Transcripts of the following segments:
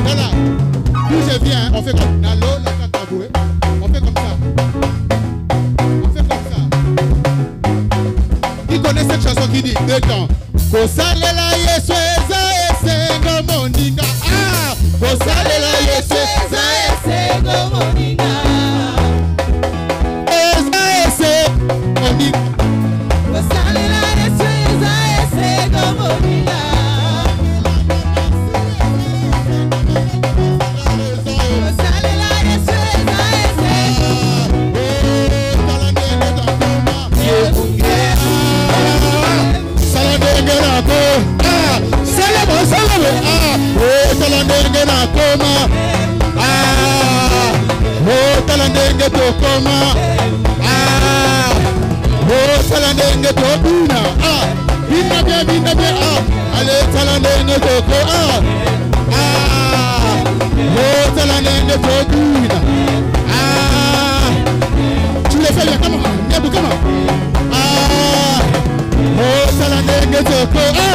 Voilà. D'où je viens, on fait comme Nalo, la Kakaboué. On fait comme ça. On fait comme ça. Qui connaît cette chanson qui dit deux temps? Kosalela Yesu eza esengo moninga. Ah! Kosalela Yesu eza esengo moninga. Eza esengo moninga. Kosalela Yesu eza esengo moninga. Kosalela Yesu eza esengo. Talandenge na koma. Oh, talandenge to koma. Oh, talandenge to bina. Bina bien. Allez, talandenge to koma. Oh, talandenge to bina. Tu le fais bien, comment? Comment? Oh, talandenge to koma.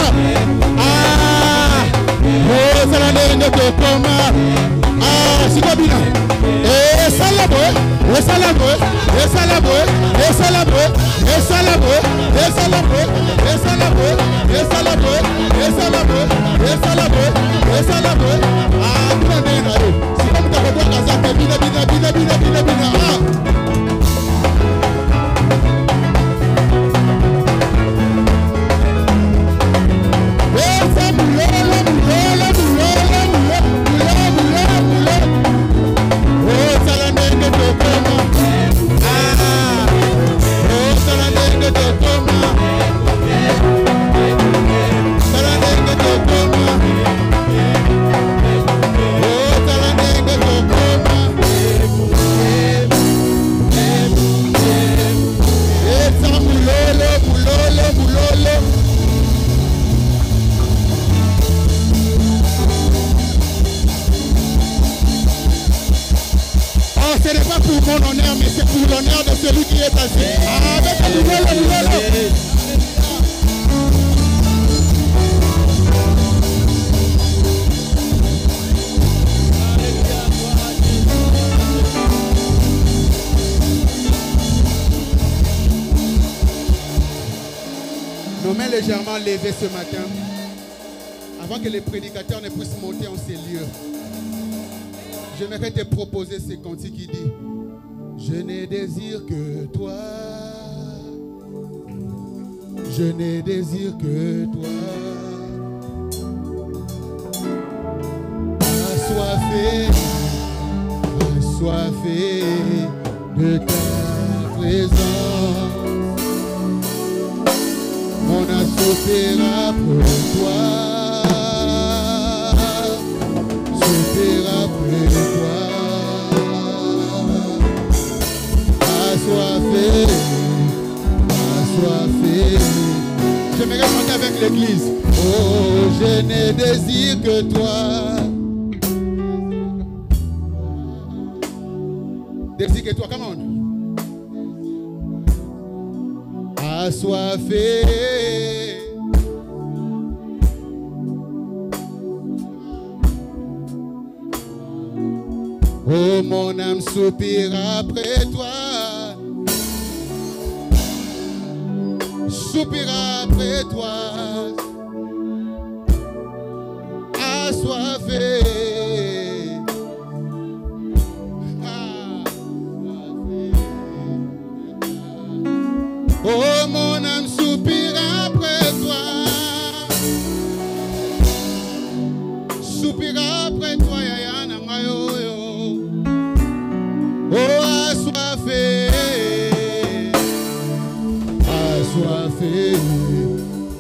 Oh, salandenge to koma. Sikobina. Salabo. Ce n'est pas pour mon honneur, mais c'est pour l'honneur de celui qui est assis. Avec le Nos mains légèrement levées ce matin, avant que les prédicateurs ne puissent monter en ces lieux. J'aimerais te proposer ce cantique qui dit: je ne désire que toi, je ne désire que toi, assoiffé de ta présence, mon assoupira pour toi. Après toi, assoiffé. J'aimerais chanter avec l'église. Oh, je ne désire que toi. Désire que toi, come on. Assoiffé. Oh, mon âme soupire après toi, soupire après toi, assoiffé. Oh, mon âme soupire après toi, soupire après toi, Yayana Mayo. Oh, assoiffé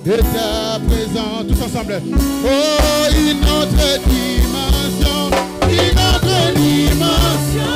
de ta présence, tous ensemble. Oh, une autre dimension, une autre dimension.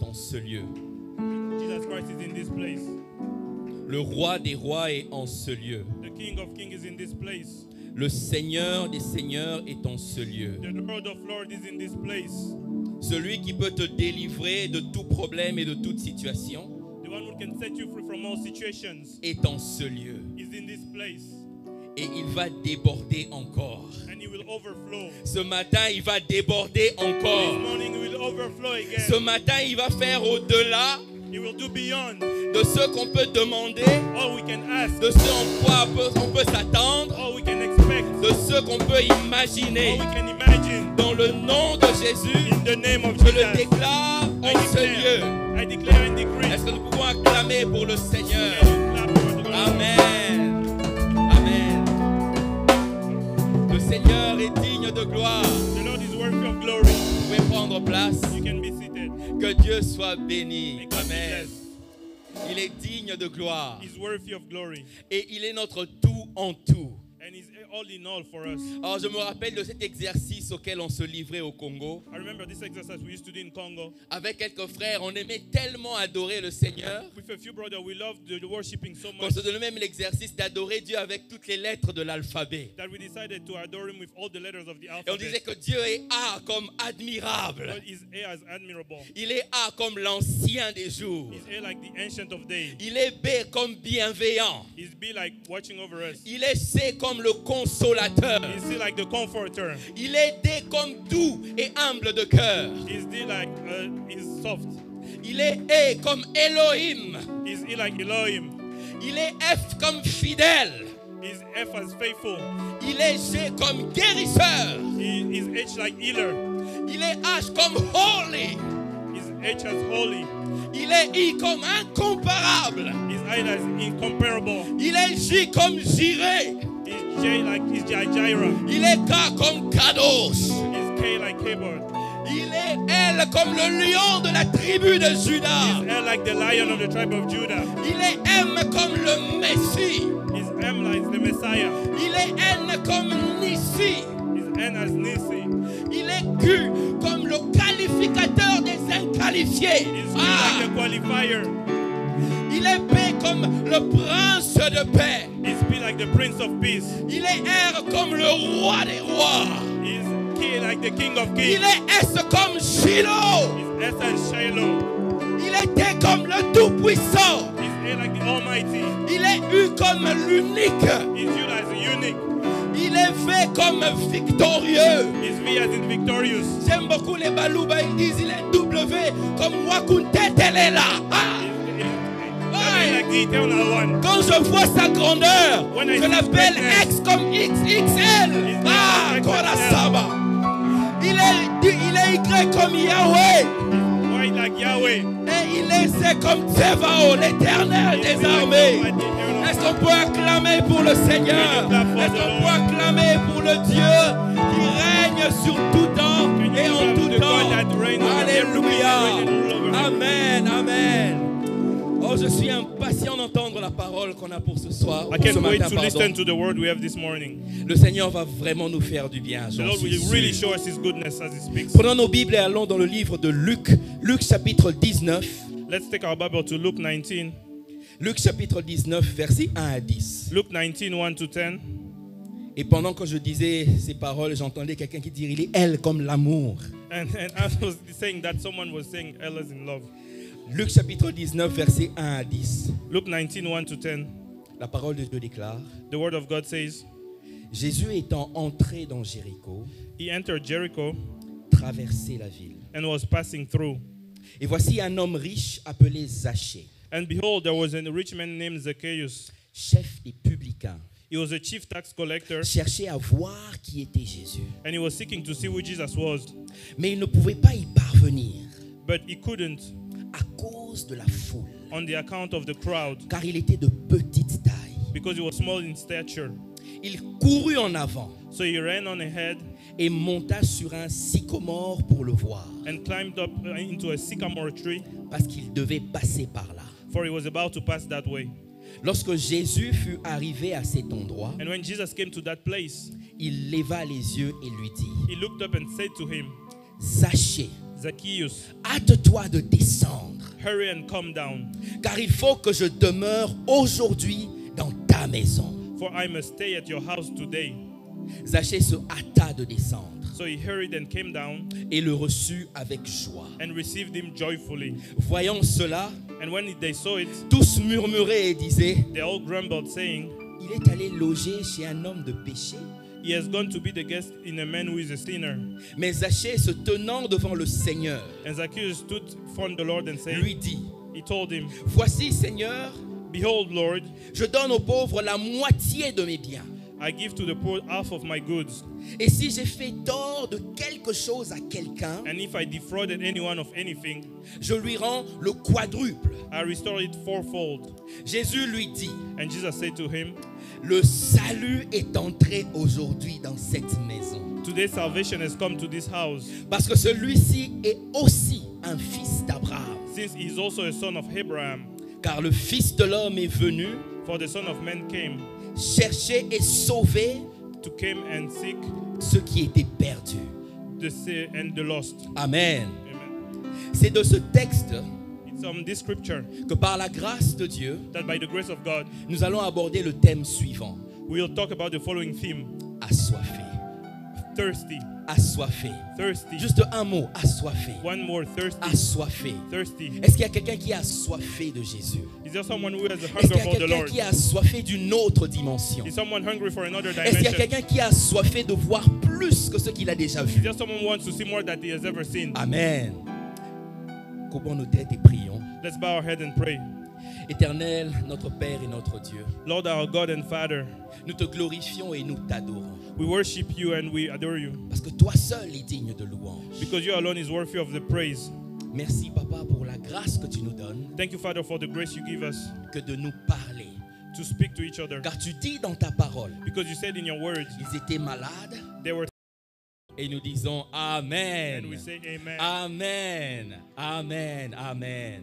est en ce lieu. Jesus Christ is in this place. Le roi des rois est en ce lieu. The King of Kings is in this place. Le Seigneur des seigneurs est en ce lieu. The Lord of Lords is in this place. Celui qui peut te délivrer de tout problème et de toute situation The one who can set you free from all situations est en ce lieu. is in this place. Et il va déborder encore. And he will overflow. Ce matin, il va déborder This encore. morning he will overflow again. Ce matin, il va faire au-delà He will do beyond de ce qu'on peut demander, all we can ask, de ce en quoi on peut s'attendre, all we can expect, de ce qu'on peut all imaginer. we can imagine. Dans le nom de Jésus, In the name of je le Jesus, déclare en ce lieu. I declare and decree. Est-ce que nous pouvons acclamer pour le Seigneur? Can you clap for the Lord? Amen. Amen. Le Seigneur est digne de gloire. The Lord is worthy of glory. Vous pouvez prendre place. You can be seated. Que Dieu soit béni. May God be Amen. blessed. Il est digne de gloire. He's worthy of glory. Et il est notre tout en tout. And he's all in all for us. Alors je me rappelle de cet exercice auquel on se livrait au Congo. I remember this exercise we used to do in Congo. Avec quelques frères, on aimait tellement adorer le Seigneur With a few brothers, we loved the worshiping so qu'on much se donnait même l'exercice d'adorer Dieu avec toutes les lettres de l'alphabet. that we decided to adore him with all the letters of the Et on disait alphabet. que Dieu est A comme admirable. God is A as admirable. Il est A comme l'ancien des jours. He's A like the ancient of days. Il est B comme bienveillant. He's B like watching over us. Il est C comme le consolateur. He's C like the comforter. Il est D comme doux et humble de cœur. He's D like he's soft. Il est E comme Elohim. He's E like Elohim. Il est F comme fidèle. He's F as faithful. Il est G comme guérisseur. He's H like healer. Il est H comme holy. He's H as holy. Il est I comme incomparable. He's I as incomparable. Il est J comme Jireh. He's J like he's Jireh. Il est K comme Kadosh. He's K like Kabod. Il est L comme le lion de la tribu de Juda. He's L like the lion of the tribe of Judah. Il est M comme le Messie. He's M like the Messiah. Il est N comme Nissi. He's N as Nisi. Il est Q comme le qualificateur des inqualifiés. He's Q like the qualifier. Il est P comme le prince de paix. He's P like the Prince of Peace. Il est R comme le roi des rois. He's K like the King of Il Kings. est S comme Shiloh. He's S as Shiloh. Il est T comme le tout-puissant. He's A like the Almighty. Il est U comme l'unique. He's U as the unique. Il est V comme victorieux. He's V as in victorious. J'aime beaucoup les Balouba, ils disent il est W comme Wakunte Telela. That's like the eternal one. Quand je vois sa grandeur, When I je see l'appelle his X comme XXL. Ah, like Korasaba. Il est Y comme Yahweh. White like Yahweh. Et il est C comme Tsevao, l'éternel He's des like armées. the eternal Est-ce qu'on peut acclamer pour le Seigneur? Est-ce qu'on peut acclamer pour le Dieu qui règne sur tout temps et en tout temps? Alléluia. Amen, amen. Oh, je suis impatient d'entendre la parole qu'on a pour ce soir. I Pour ce can't wait matin, to pardon. listen to the word we have this morning. Le Seigneur va vraiment nous faire du bien. The j'en Lord suis will really sûr. show us His goodness as He speaks. Prenons nos Bibles et allons dans le livre de Luc. Luc chapitre 19. Let's take our Bible to Luke 19. Luc chapitre 19, versets 1 à 10. Luke 19, 1 to 10. Et pendant que je disais ces paroles, j'entendais quelqu'un qui disait, il est elle comme l'amour. And I was saying that someone was saying Ella's in love. Luc chapitre 19, versets 1 à 10. Luke 19, 1 to 10. La parole de Dieu déclare, The word of God says, Jésus étant entré dans Jéricho, He entered Jericho traversait la ville. and was passing through. Et voici un homme riche appelé Zachée, And behold, there was a rich man named Zacchaeus. chef des publicains, He was a chief tax collector, cherchait à voir qui était Jésus. and he was seeking to see who Jesus was. Mais il ne pouvait pas y parvenir But he couldn't à cause de la foule, on the account of the crowd, car il était de petite taille. because he was small in stature. Il courut en avant So he ran on ahead et monta sur un sycomore pour le voir, and climbed up into a sycamore tree, parce qu'il devait passer par là. for he was about to pass that way. Lorsque Jésus fut arrivé à cet endroit, And when Jesus came to that place, il leva les yeux et lui dit, he looked up and said to him, Zachée, Zacchaeus, hâte-toi de descendre, hurry and come down, car il faut que je demeure aujourd'hui dans ta maison. for I must stay at your house today. Zachée se hâta de descendre So he hurried and came down et le reçut avec joie. and received him joyfully. Voyant cela, And when they saw it, tous murmuraient et disaient, they all grumbled, saying, il est allé loger chez un homme de péché. he has gone to be the guest in a man who is a sinner. Mais Zachée, se tenant devant le Seigneur, And Zacchaeus stood front the Lord and said, lui dit, he told him, voici Seigneur, behold, Lord, je donne aux pauvres la moitié de mes biens. I give to the poor half of my goods. Et si j'ai fait tort de quelque chose à quelqu'un, And if I defrauded anyone of anything, je lui rends le quadruple. I restore it fourfold. Jésus lui dit, And Jesus said to him, le salut est entré aujourd'hui dans cette maison. today salvation has come to this house, Parce que celui-ci est aussi un fils d'Abraham. since he is also a son of Abraham. Car le Fils de l'homme est venu For the Son of Man came chercher et sauver to come and seek ceux qui étaient perdus. the sick and the lost. Amen. Amen. C'est de ce texte It's from this scripture que par la grâce de Dieu, that by the grace of God, nous allons aborder le thème suivant. we'll talk about the following theme: Assoiffé. thirsty. Assoiffé. Thirsty. Juste un mot, assoiffé. One more, thirsty. Assoiffé. Thirsty. Est-ce qu'il y a quelqu'un qui est assoiffé de Jésus? Is there someone who has a Est-ce qu'il hunger y a for the quelqu'un Lord? qui est assoiffé d'une autre dimension? Is someone hungry for another Est-ce qu'il y a dimension? quelqu'un qui est assoiffé de voir plus que ce qu'il a déjà Is vu? there someone who wants to see more that he has ever seen? Amen. Courbons nos têtes et prions. Let's bow our head and pray. Éternel, notre Père et notre Dieu, Lord, our God and Father, nous te glorifions et nous t'adorons. we worship you and we adore you Parce que toi seul es digne de louange. because you alone is worthy of the praise. Merci, Papa, pour la grâce que tu nous donnes Thank you, Father, for the grace you give us que de nous parler. to speak to each other. Car tu dis dans ta parole, Because you said in your words, ils étaient malades they were, et nous disons Amen. and we say amen. Amen. Amen. Amen.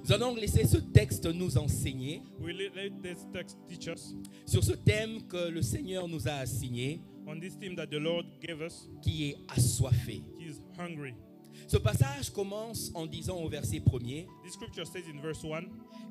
Nous allons laisser ce texte nous enseigner We let this text teach us sur ce thème que le Seigneur nous a assigné, on this theme that the Lord gave us. qui est assoiffé. He is hungry. Ce passage commence en disant au verset 1er This scripture says in verse 1,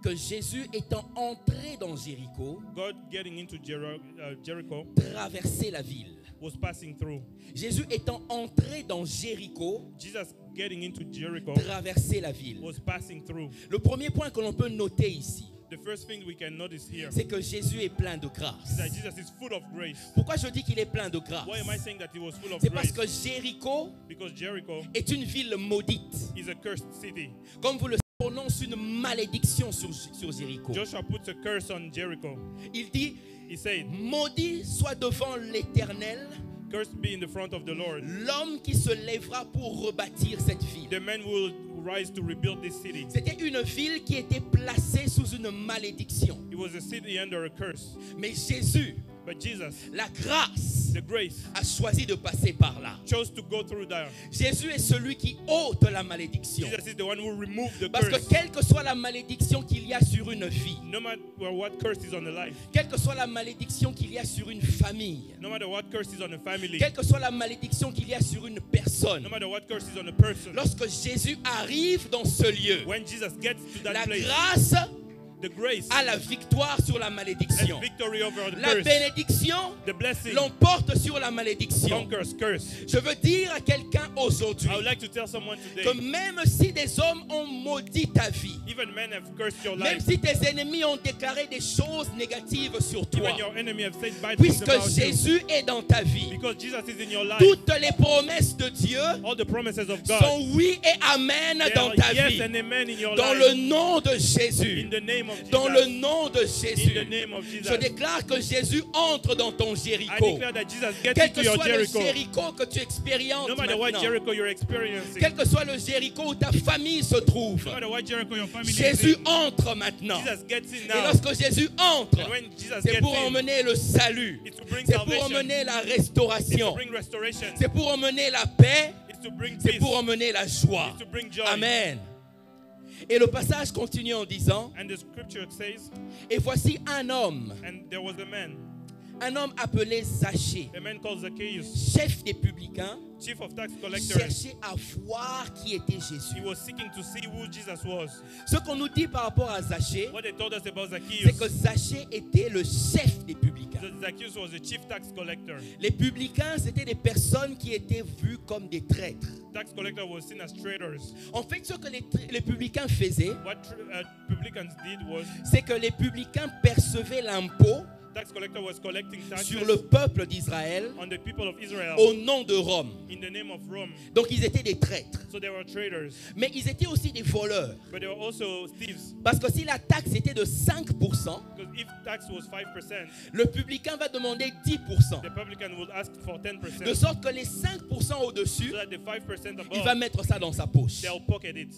que Jésus étant entré dans Jéricho, God getting into Jericho traversait la ville. was passing through. Jésus étant entré dans Jéricho, Jesus getting into Jericho traversait la ville. was passing through. Le premier point que l'on peut noter ici, The first thing we can notice here c'est que Jésus est plein de is grâce. that Jesus is full of grace. Pourquoi je dis qu'il est plein de grâce? Why am I saying that he was full of C'est parce grace? que Jéricho Because Jericho est une ville maudite. is a cursed city. Comme vous le savez, on prononce une malédiction sur Jéricho. Joshua puts a curse on Jericho. Il dit, He said, maudit soit devant l'Éternel cursed be in the front of the Lord l'homme qui se lèvera pour rebâtir cette ville. the man will rise to rebuild this city. C'était une ville qui était placée sous une malédiction. It was a city under a curse. Mais Jésus, But Jesus, la grâce, the grace, a choisi de passer par là. chose to go through there. Jésus est celui qui ôte la malédiction. Jesus is the one who removed the Parce que curse. quelle que soit la malédiction qu'il y a sur une vie, No matter what curse is on a life, quelle que soit la malédiction qu'il y a sur une famille, no matter what curse is on a family, quelle que soit la malédiction qu'il y a sur une personne, no matter what curse is on a person, lorsque Jésus arrive dans ce lieu, when Jesus gets to that la place, grâce the grace a la victoire sur la has malédiction. victory over the La curse. bénédiction The blessing l'emporte sur la malédiction. conquers curse. Je veux dire à quelqu'un aujourd'hui I would like to tell someone today, que même si des hommes ont maudit ta vie, even men have cursed your même life, si tes ennemis ont déclaré des choses négatives sur toi, even your enemy have said bad things puisque about you, Jésus est dans ta vie, because Jesus is in your life, toutes les promesses de Dieu all the promises of God, sont oui et amen they dans are ta yes vie. and amen in your Dans life. le nom de In Jésus. the name of Jesus. Dans le nom de In Jésus. the name of Jesus. Je déclare que Jésus entre dans ton I Jéricho. declare that Jesus gets Quel into que your soit le Jericho. Jéricho que tu expériences No matter what maintenant, Jericho you're experiencing, quel que soit le Jéricho où ta famille se trouve, no matter what Jericho your family Jésus is in, entre maintenant. Jesus gets in Et now. lorsque Jésus entre, And when Jesus c'est gets pour in, emmener le salut. it's to bring C'est pour salvation. emmener la It's to restauration. bring restoration. C'est pour emmener la paix. It's to bring C'est peace. pour emmener la joie. It's to bring joy. Amen. Et le passage continue en disant, And the scripture says, et voici un homme and there was a man un homme appelé Zachée, a man called Zacchaeus, chef des publicains, chief of tax collectors, cherchait à voir qui était he Jésus. was seeking to see who Jesus was. Ce qu'on nous dit par rapport à Zachée, What they told us about c'est Zacchaeus, que Zachée était le chef des publicains. that Zacchaeus was the chief tax collector. Les publicains, c'était des personnes qui étaient vues comme des traîtres. Tax collector was seen as traitors. En fait, ce que les publicains faisaient, What publicans did was, c'est que les publicains percevaient l'impôt tax collector was collecting taxes sur le peuple d'Israël on the people of Israel au nom de Rome. in the name of Rome. Donc ils étaient des traîtres. So they were traitors, Mais ils étaient aussi des voleurs. but they were also thieves. Parce que si la taxe était de 5%, Because if tax was 5%, le publicain va demander 10%. the publican would ask for 10%. De sorte que les 5% au-dessus, So that the 5% il va above, mettre ça dans sa poche. they'll pocket it.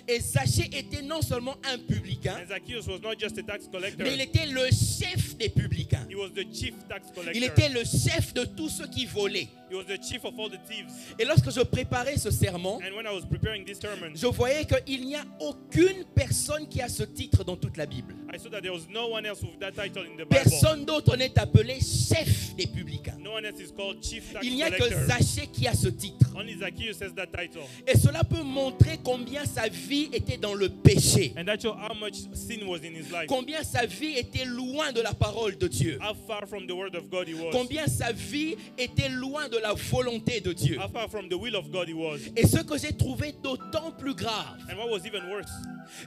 Et Zachée était non seulement un publicain, And Zacchaeus was not just a tax collector, mais il était le chef des publicains. he was the chief tax Il collector. était le chef de tous ceux qui volaient. He was the chief of all the thieves. Et lorsque je préparais ce sermon, And when I was preparing this sermon, je voyais qu'il n'y a aucune personne qui a ce titre dans toute la Bible. I saw that there was no one else with that title in the Bible. Personne d'autre n'est appelé chef des publicains. No one else is called chief tax Il n'y a que collector. Zachée qui a ce titre. Only Zacchaeus has that title. Et cela peut montrer combien sa vie était dans le péché. And that shows how much sin was in his life. Combien sa vie était loin de la parole de Dieu. How far from the word of God he was. Combien sa vie était loin de la volonté de Dieu. How far from the will of God he was. Et ce que j'ai trouvé d'autant plus grave, And what was even worse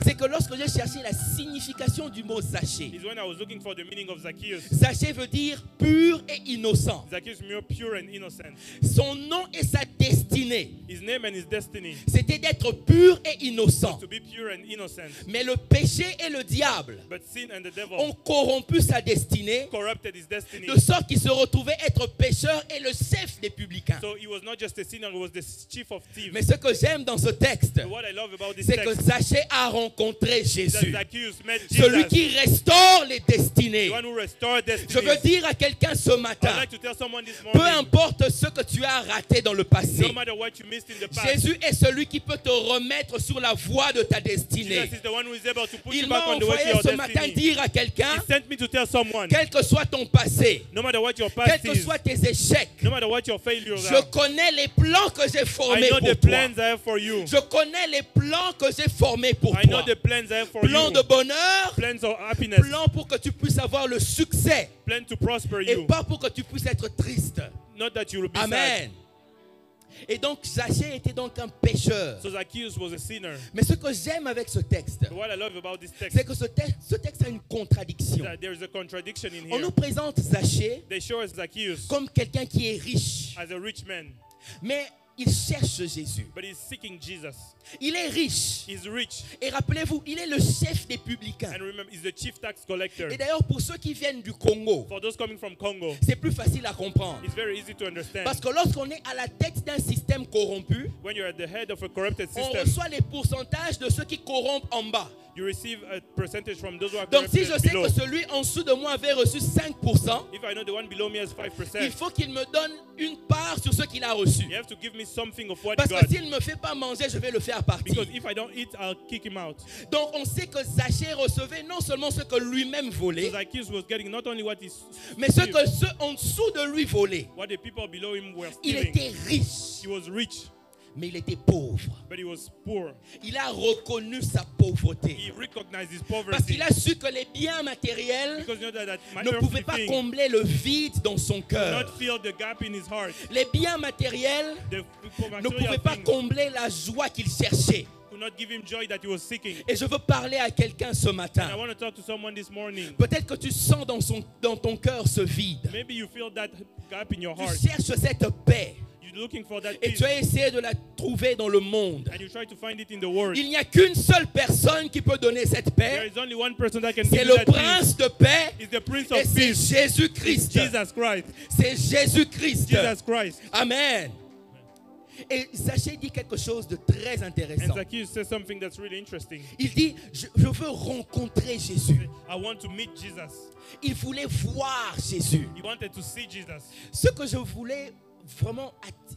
c'est que lorsque j'ai cherché la signification du mot Zachée, is when I was looking for the meaning of Zacchaeus. Zachée veut dire pur et innocent. Zacchaeus means pure and innocent. Son nom et sa destinée, His name and his destiny c'était d'être pur et innocent. to be pure and innocent. Mais le péché et le diable But sin and the devil ont corrompu sa destinée, corrupted his destiny. de sorte qu'il se retrouvait être pécheur et le chef des publicains. So he was not just a sinner, he was the chief of thieves. Mais ce que j'aime dans ce texte, But what I love about this c'est que text Zachée a rencontré is that Jésus, Zacchaeus met celui Jesus, qui restaure les destinées. the one who restored Je destiny. veux dire à quelqu'un ce I'd matin, like to tell someone this peu morning, importe ce que tu as raté dans le passé, no matter what you missed in the past, Jésus est celui qui peut te remettre sur la voie de ta destinée. Jesus is the one who is able to put you Il back m'a on the way to envoyé your ce matin destiny. dire à quelqu'un, He sent me to tell someone, quel que soit ton passé, no matter what your quels past que is, soient tes échecs, no matter what your failures je are, connais les plans que j'ai I formés know pour the toi. plans I have for you. Je connais les plans que j'ai formés pour I know toi. the plans I have for Plan you. de bonheur, Plans of happiness, plan pour que tu puisses avoir le succès plan to prosper et you, pas pour que tu puisses être triste. not that you will be sad. Amen. Et donc Zachée était donc un pécheur. So Zacchaeus was a sinner. Mais ce que j'aime avec ce texte, But what I love about this text c'est que ce texte a une is contradiction. that there is a contradiction in On here. nous présente Zachée They show us Zacchaeus comme quelqu'un qui est riche, as a rich man, mais il cherche Jésus. but he's seeking Jesus. Il est riche. He's rich, Et rappelez-vous, il est le chef des publicains. and remember, he's the chief tax collector. Et d'ailleurs, pour ceux qui viennent du Congo, For those coming from Congo, c'est plus facile à comprendre. it's very easy to understand. Parce que lorsqu'on est à la tête d'un système corrompu, When you're at the head of a corrupted on system, reçoit les pourcentages de ceux qui corrompent en bas. you receive a percentage from those who are Donc si je corrupted sais below. que celui en dessous de moi avait reçu 5%, If I know the one below me has il 5%, faut qu'il me donne une part sur ce qu'il a reçu. you have to give me something of what he Parce que got. s'il ne me fait pas manger, je vais le faire partir. Because if I don't eat, I'll kick him out. Donc on sait que Zachée recevait non seulement ce que lui-même So volait, Zacchaeus was getting not only what he mais ce que ceux en dessous de lui volaient. what the people below him were Il stealing. était riche, He was rich, mais il était pauvre. but he was poor. Il a reconnu sa pauvreté. He recognized his Parce poverty. qu'il a su que les biens matériels Because you know that my ne pouvaient earthly pas thing combler le vide dans son could cœur. not fill the gap in his heart. Les biens matériels The ne material pouvaient pas thing combler la joie qu'il cherchait. could not give him joy that he was seeking. Et je veux parler à quelqu'un ce And I matin. want to talk to someone this morning. Peut-être que tu sens dans ton cœur ce vide. Maybe you feel that gap in your Tu heart. cherches cette paix You're looking for that et peace, tu as essayé de la trouver dans le monde. and you try to find it in the world. Il n'y a qu'une seule personne qui peut donner cette There paix. is only one person that can C'est give you le that peace. prince de paix It's the Prince et of c'est Peace. Jésus-Christ. Jesus Christ. C'est Jésus-Christ. Jesus Christ. Amen. Et Zachée dit quelque chose de très And intéressant. Zacchaeus says something that's really interesting. Il dit, je veux rencontrer Jésus. I want to meet Jesus. Il voulait voir Jésus. He wanted to see Jesus. Ce que je voulais vraiment,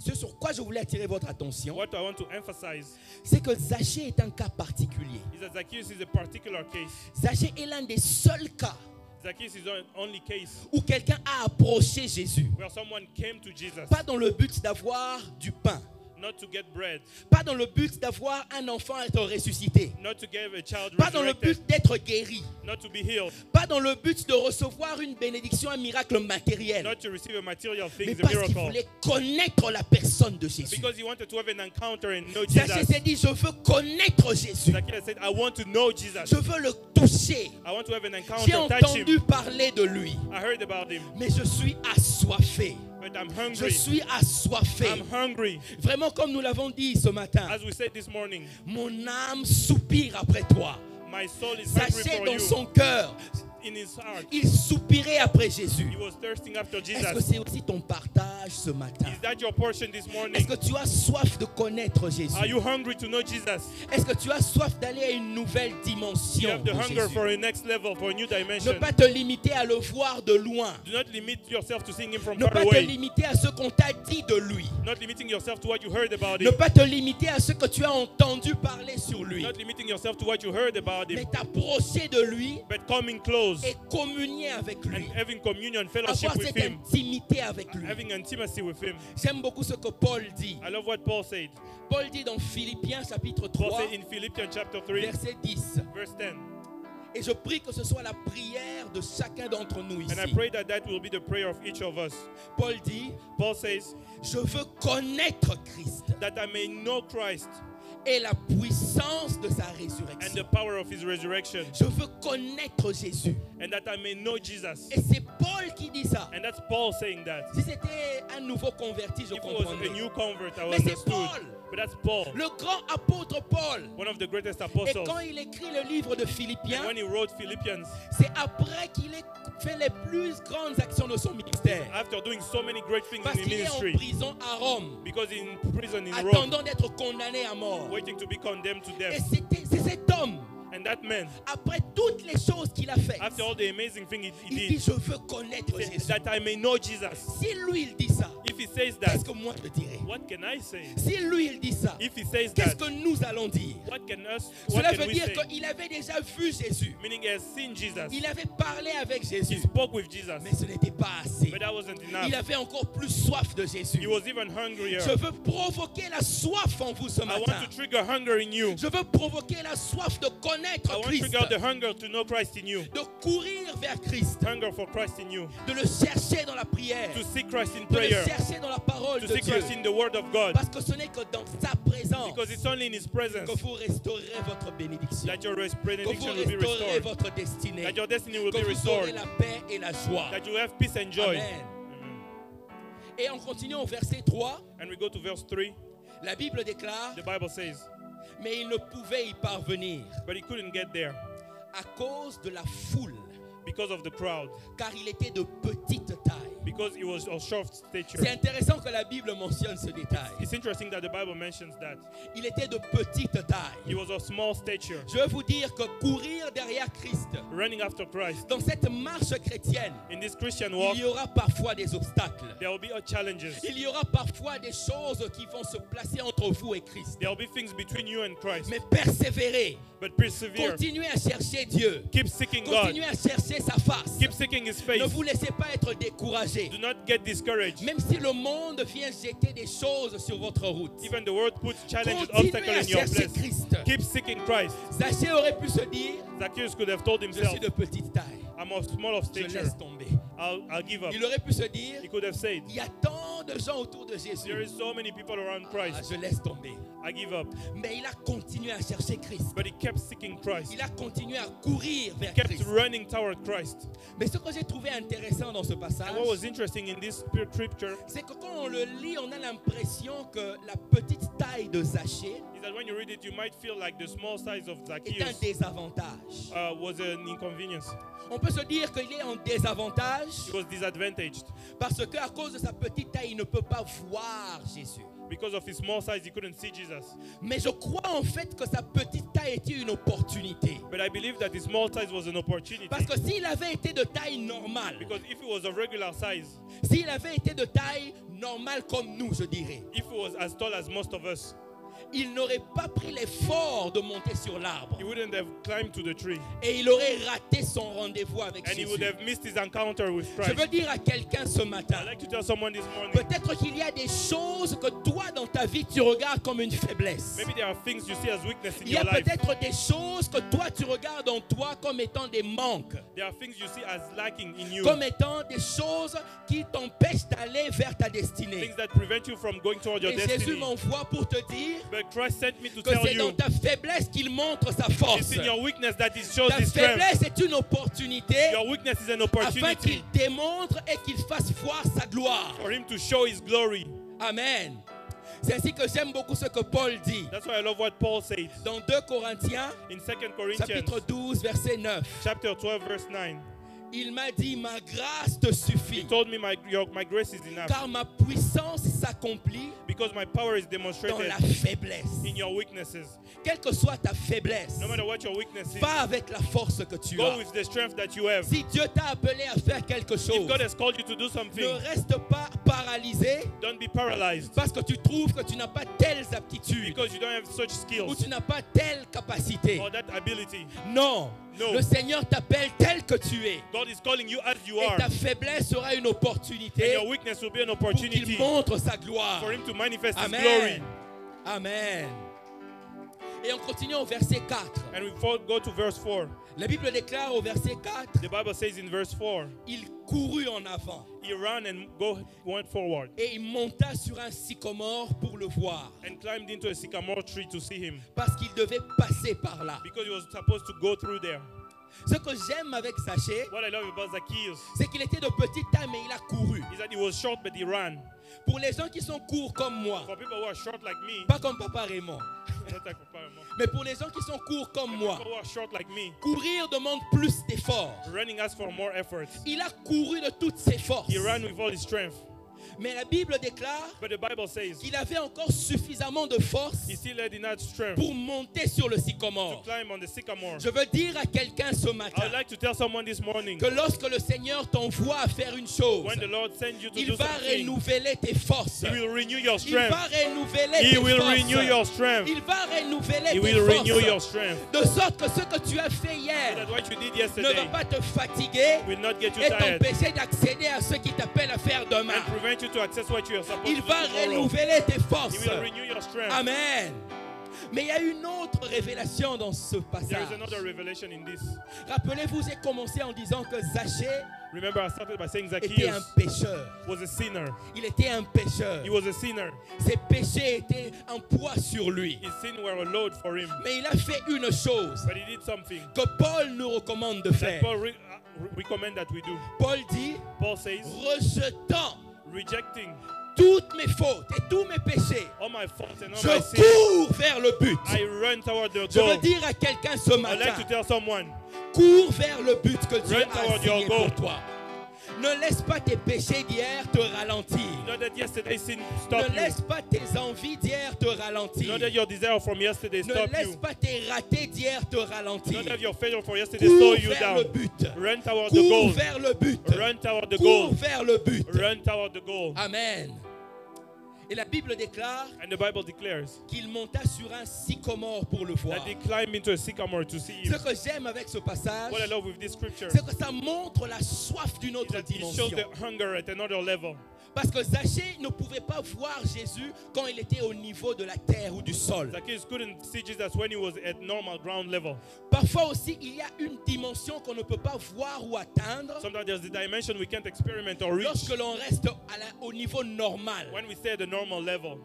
ce sur quoi je voulais attirer votre attention, What I want to emphasize c'est que Zachée est un cas particulier. is that Zacchaeus is a particular case. Zachée est l'un des seuls cas Zacchaeus is the only case où quelqu'un a approché Jésus. where someone came to Jesus, Pas dans le but d'avoir du pain. not to get bread, Pas dans le but d'avoir un enfant être ressuscité. not to give a child Pas dans le resurrected, but d'être guéri. not to be healed, Pas dans le but de recevoir une bénédiction, un miracle matériel. not to receive a material Mais thing, a parce qu'il miracle, voulait connaître la personne de Jésus. because he wanted to have an encounter and know Zacchaeus Jesus. s'est dit, je veux connaître Jésus. Zacchaeus said, I want to know Jesus. Je veux le toucher. I want to have an J'ai encounter, touch him. entendu parler de lui. I heard about him, Mais je suis assoiffé. but I'm Je hungry. suis assoiffé. I'm hungry. Vraiment, comme nous l'avons dit ce matin, As we said this morning, mon âme soupire après toi. my soul is hungry Sachez for dans you. son cœur, In his heart, il soupirait après Jésus. he was thirsting after Est-ce que Jesus. c'est aussi ton partage ce matin? Is that your portion this Est-ce morning? que tu as soif de connaître Jésus? Are you hungry to know Jesus? Est-ce que tu as soif d'aller à une nouvelle You dimension have the de hunger Jésus? for a next level, for a new Ne dimension. pas te limiter à le voir de loin. Do not limit yourself to seeing him from Ne far pas te away. limiter à ce qu'on t'a dit de lui. Not limiting yourself to what you heard about Ne him. pas te limiter à ce que tu as entendu parler sur lui. Not limiting yourself to what you heard about Mais him. t'approcher de lui But coming close et communier avec lui. and having communion, fellowship Avoir with cette him. intimité avec lui. Having intimacy with him. J'aime beaucoup ce que Paul dit. I love what Paul said. Paul dit dans Philippiens chapitre Paul 3, said in Philippians chapter 3, verset 10. verse 10. Et je prie que ce soit la prière de chacun d'entre nous And I ici. pray that that will be the prayer of each of us. Paul dit, Paul says, je veux connaître Christ that I may know Christ et la puissance de sa and résurrection. the power of his resurrection, Je veux connaître Jésus. and that I may know Jesus. Et c'est Paul qui dit ça. And that's Paul saying that. Si c'était un nouveau converti, je If it was comprendrais. a new convert, I Mais c'est understood. Paul. But that's Paul, Le grand apôtre Paul. one of the greatest Et apostles. quand il écrit le livre de And Philippiens, when he wrote Philippians, c'est après qu'il ait fait les plus grandes actions de son ministère. after doing so many great things Parce in qu'il est en ministry, prison à Rome, because in prison in Rome, attendant d'être condamné à mort. waiting to be condemned to Et death. c'est cet homme, And that man, après toutes les choses qu'il a faites, after all the amazing things he il dit, did, je veux connaître he said, Jésus. that I may know Jesus. Si lui il dit ça, If he says qu'est-ce that, que moi je dirais? what can I say? Si lui il dit ça, If he says qu'est-ce that, que nous allons dire? what Cela can veut we dire say? qu'il avait déjà vu Jésus. Meaning he has seen Jesus. Il avait parlé avec He Jésus. spoke with Jesus. Mais ce n'était pas assez. But that wasn't Il enough. avait encore plus soif de He Jésus. was even hungrier. Je veux provoquer la soif en vous ce I matin. want to trigger hunger in you. Je veux provoquer la soif de I connaître want to Christ, trigger the hunger to know Christ in you. de courir vers Christ, Hunger for Christ in you. de le chercher dans la prière, To seek Christ in de le prayer. chercher dans la parole To de seek Dieu. Christ in the Word of God. Parce que ce n'est que dans sa présence Because it's only in His presence que vous restaurerez votre bénédiction, that your que vous benediction will be restaurerez restored. votre destinée, That your destiny will que be vous aurez restored. la paix et la joie. That you have peace and joy. Amen. Et en continuant au verset 3, And we go to verse 3. la Bible déclare, The Bible says, mais il ne pouvait y parvenir but he couldn't get there à cause de la foule, because of the crowd. car il était de petite taille. Because he was of short stature. C'est intéressant que la Bible mentionne ce détail. It's interesting that the Bible mentions that. Il était de petite He taille. was of small stature. Je veux vous dire que courir derrière Christ, Running after Christ. dans cette marche chrétienne, In this Christian walk, il y aura parfois des obstacles. there will be challenges. Il y aura parfois des choses qui vont se placer entre vous et Christ. There will be things between you and Christ. Mais persévérez, But persevere. continuez à chercher Dieu, Keep seeking God. continuez à chercher sa face. Keep seeking His Ne face. vous laissez pas être découragé. Do not get discouraged. Même si le monde vient jeter des choses sur votre route, Even the world puts challenges, continuez obstacles à in your chercher place. Christ. Keep seeking Christ. Zaché aurait pu se dire, Zacchaeus could have told je himself, suis de petite taille, I'm of small of je stature. laisse tomber. I'll give up. Il aurait pu se dire, He could have said, il y a tant de gens autour de there Jésus, is so many people around ah, Christ. je laisse tomber. I give up. Mais il a continué à chercher Christ. But he kept seeking Christ. Il a continué à courir vers Kept Christ. running toward Christ. Mais ce que j'ai trouvé intéressant dans ce passage, And what was interesting in this scripture c'est que quand on le lit, on a l'impression que la petite taille de Zaché is that when you read it, you might feel like the small size of est un Zacchaeus désavantage. was an inconvenience. On peut se dire qu'il est en désavantage He was disadvantaged. parce qu'à cause de sa petite taille, il ne peut pas voir Jésus. Because of his small size, he couldn't see Jesus. Mais je crois en fait que sa petite taille était une opportunité. But I believe that his small size was an opportunity. Parce que s'il avait été de taille normale, Because if it was of regular size, s'il avait été de taille normale comme nous, je dirais, if it was as tall as most of us, il n'aurait pas pris l'effort de monter sur l'arbre. he wouldn't have climbed to the tree. Et il aurait raté son rendez-vous avec And he would Jésus. have missed his encounter with Je Christ. veux dire à quelqu'un ce matin, I'd like to tell someone this morning, peut-être qu'il y a des choses que toi dans ta vie tu regardes comme une faiblesse. maybe there are things you see as weakness in Il y a your life. peut-être des choses que toi tu regardes en toi comme étant des manques, There are things you see as lacking in you. comme étant des choses qui t'empêchent d'aller vers ta destinée. Things that prevent you from going toward your Et Jésus destiny. m'envoie pour te dire But Christ sent me to que tell c'est dans you, ta faiblesse qu'il montre sa force. it's in your weakness that he shows Ta his strength. faiblesse est une opportunité Your weakness is an afin opportunity qu'il démontre et qu'il fasse voir sa gloire. for him to show his glory. Amen. C'est ainsi que j'aime beaucoup ce que Paul dit. That's why I love what Paul says Dans 2 Corinthiens, in 2 Corinthians chapitre 12, verset 9. chapter 12 verse 9. Il m'a dit, ma grâce te He suffit, told me my grace is enough car ma puissance s'accomplit because my power is dans demonstrated la faiblesse. in your weaknesses. Quelle que soit ta faiblesse, No matter what your weakness is, va avec la force que tu go as. with the strength that you have. Si Dieu t'a appelé à faire quelque If chose, God has called you to do something, ne reste pas paralysé don't be paralyzed parce que tu trouves que tu n'as pas telles aptitudes because you don't have such ou skills tu n'as pas telle capacité. or that ability. Non, No. le Seigneur t'appelle tel que tu es. God is calling you as you Et are, ta faiblesse sera une and opportunité your weakness will be an pour opportunity qu'il montre sa gloire. for him to manifest his Amen. glory. Amen. Et on continue au verset 4. And we go to verse 4. La Bible déclare au verset 4, The Bible says in verse 4, il courut en avant he ran and went forward et il monta sur un sycomore pour le voir and climbed into a sycamore tree to see him parce qu'il devait passer par là. because he was supposed to go through there. Ce que j'aime avec Zachée, What I love about Zacchaeus c'est qu'il était de petite taille mais il a couru. is that he was short but he ran. Pour les gens qui sont courts comme moi, For people who are short like me, pas comme Papa Raymond, not like Papa Raymond, mais pour les gens qui sont courts comme moi, people who are short like me, courir demande plus d'efforts. running asks for more efforts. Il a couru de toutes ses forces. He ran with all his strength. Mais la Bible déclare But the Bible says qu'il avait encore suffisamment de force he still had enough strength pour monter sur le to sycomore. climb on the sycamore. Je veux dire à quelqu'un ce I matin would like to tell someone this morning, que lorsque le Seigneur t'envoie à faire une chose, when the Lord sends you to il do va something, renouveler tes forces. He will renew your Il va strength. renouveler He tes will forces. renew your strength. Il va renouveler He tes will renew your forces. strength. De sorte que ce que tu as fait So hier that what you did ne yesterday va pas te fatiguer will not get you et tired t'empêcher d'accéder à ce qui t'appelle à faire demain. and prevent you to access what you are supposed Il to do va tomorrow. renouveler tes He forces. will renew your strength. Amen. Mais il y a une autre révélation dans ce There passage. is another revelation in this. Rappelez-vous, j'ai commencé en disant que Zachée Remember, I started by saying était un Zacchaeus pécheur. was a sinner. Il était un pécheur. He was a sinner. Ses péchés étaient un poids sur lui. His sin were a load for him. Mais il a fait une chose But he did something que Paul nous recommande de that faire. Paul recommend that we do. Paul dit, Paul says, rejetant rejecting toutes mes fautes et tous mes péchés, all my faults and all je my sins, cours vers le but. I run toward the Je veux goal. dire à quelqu'un ce I'd matin, like to tell someone, cours vers le but que Dieu Run a toward your assigné goal. pour toi. Ne laisse pas tes péchés d'hier te ralentir. not that yesterday's sin Ne stopped you. laisse pas tes envies d'hier te ralentir. Not that your desire from yesterday Ne stopped laisse you. pas tes ratés d'hier te ralentir. Not that your failure from yesterday Cours slow you vers le down. but. Run toward the Cours goal. vers le but. Run toward the Cours goal. vers le but. Run toward the goal. Amen. Et la Bible déclare And the Bible declares qu'il monta sur un sycomore pour le voir. that they climbed into a sycamore to see Ce him. que j'aime avec ce passage, What I love with this scripture c'est que ça montre la soif d'une is autre that it shows dimension. the hunger at another level. Parce que Zachée ne pouvait pas voir Jésus quand il était au niveau de la terre ou du sol. Zacchaeus couldn't see Jesus when he was at normal ground level. Parfois aussi, il y a une dimension qu'on ne peut pas voir ou atteindre Sometimes there's the dimension we can't experiment or reach lorsque l'on reste au niveau normal. when we stay at the normal level.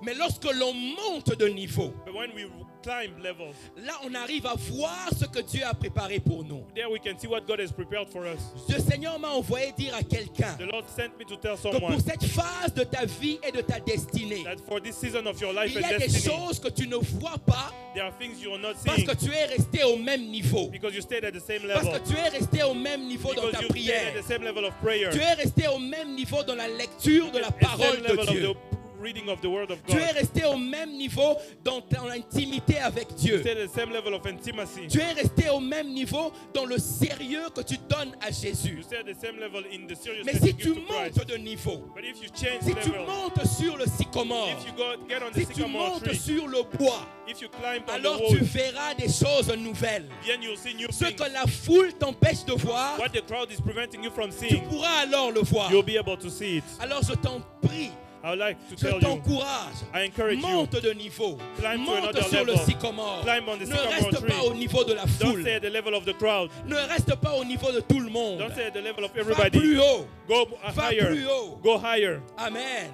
Mais lorsque l'on monte de niveau, But when we climb levels, là on arrive à voir ce que Dieu a préparé pour nous. there we can see what God has prepared for us. Le Seigneur m'a envoyé dire à quelqu'un The Lord sent me to tell que pour someone cette phase de ta vie et de ta destinée, that for this season of your life il y and a des destiny, choses que tu ne vois pas there are things you are not parce seeing que tu es resté au même niveau. because you stayed at the same Parce level. que tu es resté au même niveau dans Because ta you stayed prière. at the same level of prayer. Tu es resté au même niveau dans la lecture de la At the parole same level de Dieu. of the reading of the Word of Tu es God. resté au même niveau dans ton intimité avec Dieu. Stay at the same level of intimacy. Tu es resté au même niveau dans le sérieux que tu donnes à Jésus. You stay at the same level in the Mais seriousness si you tu give to Christ. montes de niveau, But if you change si tu level, montes sur le sycomore, if you get on the si tu sycamore montes tree, sur le bois, if you climb on the alors tu wood, verras des choses nouvelles. then you'll see new Ce things. que la foule t'empêche de voir, What the crowd is preventing you from tu seeing, pourras alors le voir. you'll be able to see it. Alors je t'en prie, I would like to je tell you, t'encourage, I encourage you, monte de niveau, Climb to monte another sur le level. sycomore. Climb on the Ne sycamore reste tree. pas au niveau de la don't foule, stay at the level of the crowd. ne reste pas au niveau de tout le monde. Don't stay at the level of Va everybody. plus haut. Go Va higher. plus haut. Go higher. Amen.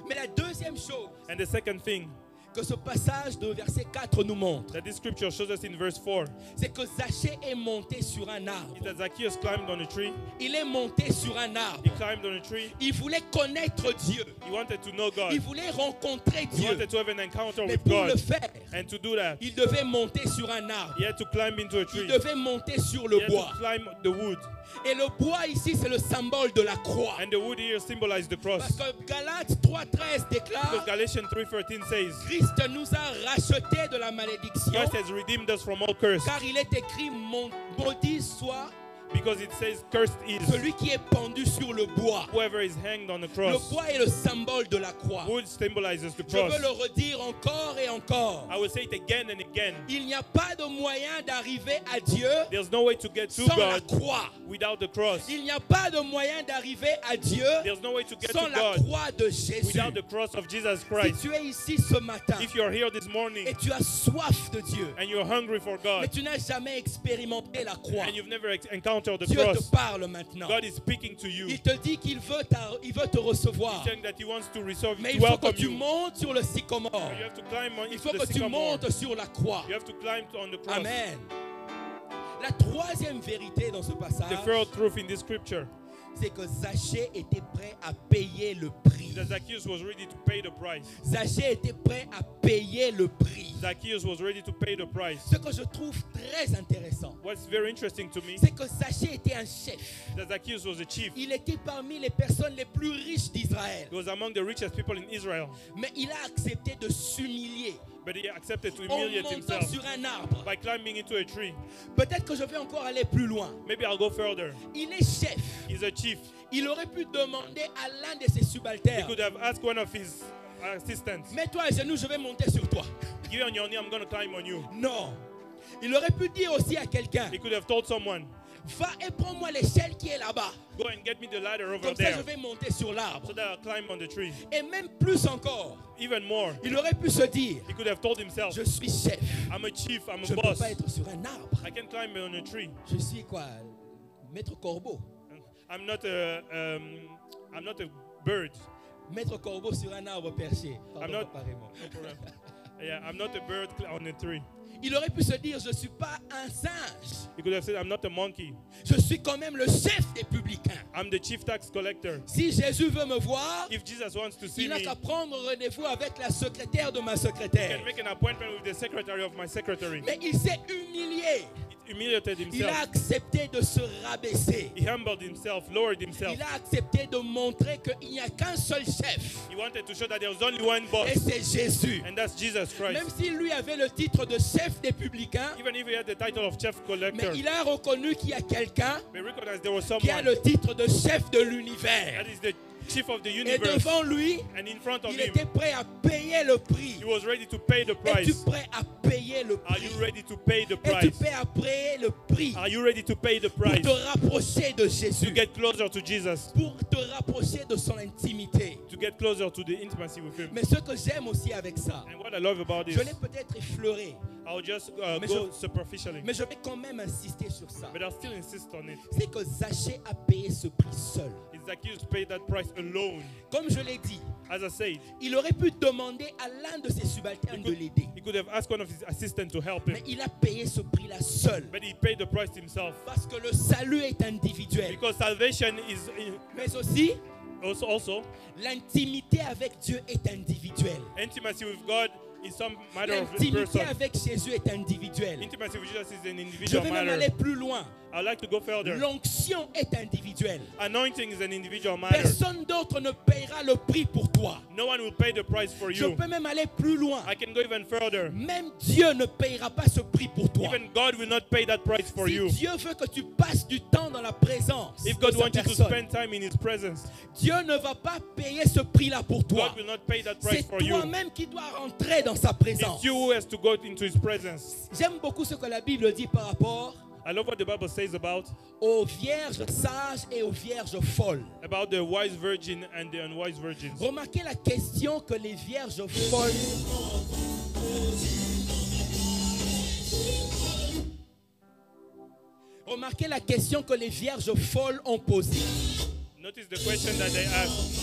Mais la deuxième chose And the second thing que ce passage de verset 4 nous montre, that this scripture shows us in verse 4 c'est que Zachée est monté sur un arbre. is that Zacchaeus climbed on a tree. Il est monté sur un arbre. He climbed on a tree. Il voulait connaître Dieu. He wanted to know God. Il voulait rencontrer He Dieu. wanted to have an encounter Mais with pour le God. faire, And to do that, il devait monter sur un arbre. he had to climb into a Il tree. devait monter sur He le had bois. to climb the wood. Et le bois ici, c'est le symbole de la croix. And the wood here symbolized the Parce cross. que Galates 3:13 Because déclare, Galatians 3:13 says, Christ nous a rachetés de la malédiction, Christ has redeemed us from all curse. car il est écrit, maudit soit Because it says, cursed is celui qui est pendu sur le bois. whoever is hanged on the Le cross. bois est le symbole de la croix. Wood symbolizes the Je veux cross. le redire encore et encore. I will say it again and again. Il n'y a pas de moyen d'arriver à Dieu There's no way to get to sans la God croix. without the cross. Il n'y a pas de moyen d'arriver à Dieu There's no way to get sans to la God croix de Jésus. without the cross of Jesus Si Christ. tu es ici ce matin If you're here this morning et tu as soif de Dieu, and you're hungry for mais God tu n'as jamais expérimenté la croix, and you've never encountered the Dieu te cross, parle maintenant. God is speaking to you. Il te dit qu'il veut, il veut te recevoir. He's saying that He wants to receive, Mais to il faut que welcome tu you. montes sur le sycomore. You have to climb on Il into faut the que tu sycamore. montes sur la croix. You have to climb on the cross. Amen. La troisième vérité dans ce The passage, third truth in this scripture c'est que Zachée était prêt à payer le prix. is that Zacchaeus was ready to pay the price. Zachée était prêt à payer le prix. Zacchaeus was ready to pay the price. Ce que je trouve très intéressant, What's very interesting to me c'est que Zachée était un chef. is that Zacchaeus was a chief. Il était parmi les personnes les plus riches d'Israël. He was among the richest people in Israel, Mais il a accepté de s'humilier but he accepted to en humiliate montant himself sur un arbre. by climbing into a tree. Peut-être que je vais encore aller plus loin. Maybe I'll go further. Il est chef. He's a chief. Il aurait pu demander à l'un de ses He subalternes, could have asked one of his assistants, mets-toi à genoux, je vais monter sur toi. "Give on your knee, I'm going to climb on you." Non. Il aurait pu dire aussi à quelqu'un, He could have told someone, va et prends-moi l'échelle qui est là-bas. "Go and get me the ladder over Comme ça, je there vais monter sur l'arbre. so that I'll climb on the tree." Et même plus encore, Even more, il aurait pu se dire, he could have told himself, je suis chef. "I'm a chief, I'm Je a ne peux boss. pas être sur un arbre. I can climb on a tree. Je suis quoi? Maître Corbeau. I'm not a bird. Maître Corbeau sur un arbre perché. Pardon, I'm not- Papa Raymond. Yeah, I'm not a bird on a tree." Il aurait pu se dire, je ne suis pas un singe. He could have said, "I'm not a monkey. Je suis quand même le chef des publicains. I'm the chief tax collector." Si Jésus veut me voir, If Jesus wants to see il n'a me, qu'à prendre rendez-vous avec la secrétaire de ma he secrétaire. can make an appointment with the secretary of my secretary. Mais il s'est humilié. He humiliated Il a himself. accepté de se rabaisser. He humbled himself, lowered himself. Il a accepté de montrer qu'il n'y a qu'un seul chef. He wanted to show that there was only one boss, Et c'est Jésus. and that's Jesus Christ. Même s'il lui avait le titre de chef des publicains, Even if he had the title of chief collector, mais il a reconnu qu'il y a quelqu'un we recognize there was qui a someone le titre de chef de l'univers. that is the chief of the Et universe, devant lui, and in front of il him, était prêt à payer le prix. he was ready to pay the Es-tu price. prêt à payer le Are prix? you ready to pay the Es-tu price? prêt à payer le prix Are you ready to pay the pour price te rapprocher de to Jésus, get closer to Jesus, pour te rapprocher de son intimité? to get closer to the intimacy with him? Mais ce que j'aime aussi avec ça, And what I love about je this, l'ai peut-être effleuré, I'll just Mais go je- superficially, mais je vais quand même insister sur ça. but I'll still insist on it. C'est que Zachée a payé ce prix seul. Is Zacchaeus paid that price alone? Comme je l'ai dit, As I said, il aurait pu demander à l'un de ses subalternes de l'aider. he could have asked one of his assistants to help Mais him, il a payé ce prix-là seul. but he paid the price himself. Parce que le salut est individuel. Because salvation is Mais aussi, also l'intimité avec Dieu est individuelle. intimacy with God It's some matter of L'intimité person. avec Jésus est individuelle. Intimacy with Jesus is an Je individual vais même matter. aller plus loin. I'd like to go further. L'onction est individuelle. Anointing is an individual matter. Personne d'autre ne paiera le prix pour toi. No one will pay the price for Je you. peux même aller plus loin. I can go even further. Même Dieu ne paiera pas ce prix pour toi. Even God will not pay that price for Si you. Dieu veut que tu passes du temps dans la présence If de God sa wants you to personne, spend time in His presence, Dieu ne va pas payer ce prix-là pour toi. God will not pay that price C'est for you. toi-même qui dois rentrer dans sa présence. It's you who has to go into His presence. J'aime beaucoup ce que la Bible dit par rapport I love what the Bible says about aux vierges sages et aux vierges folles. the wise virgin and the unwise virgins. Remarquez la question que les vierges folles Remarquez la question que les vierges folles ont posée. Notice the question that they asked.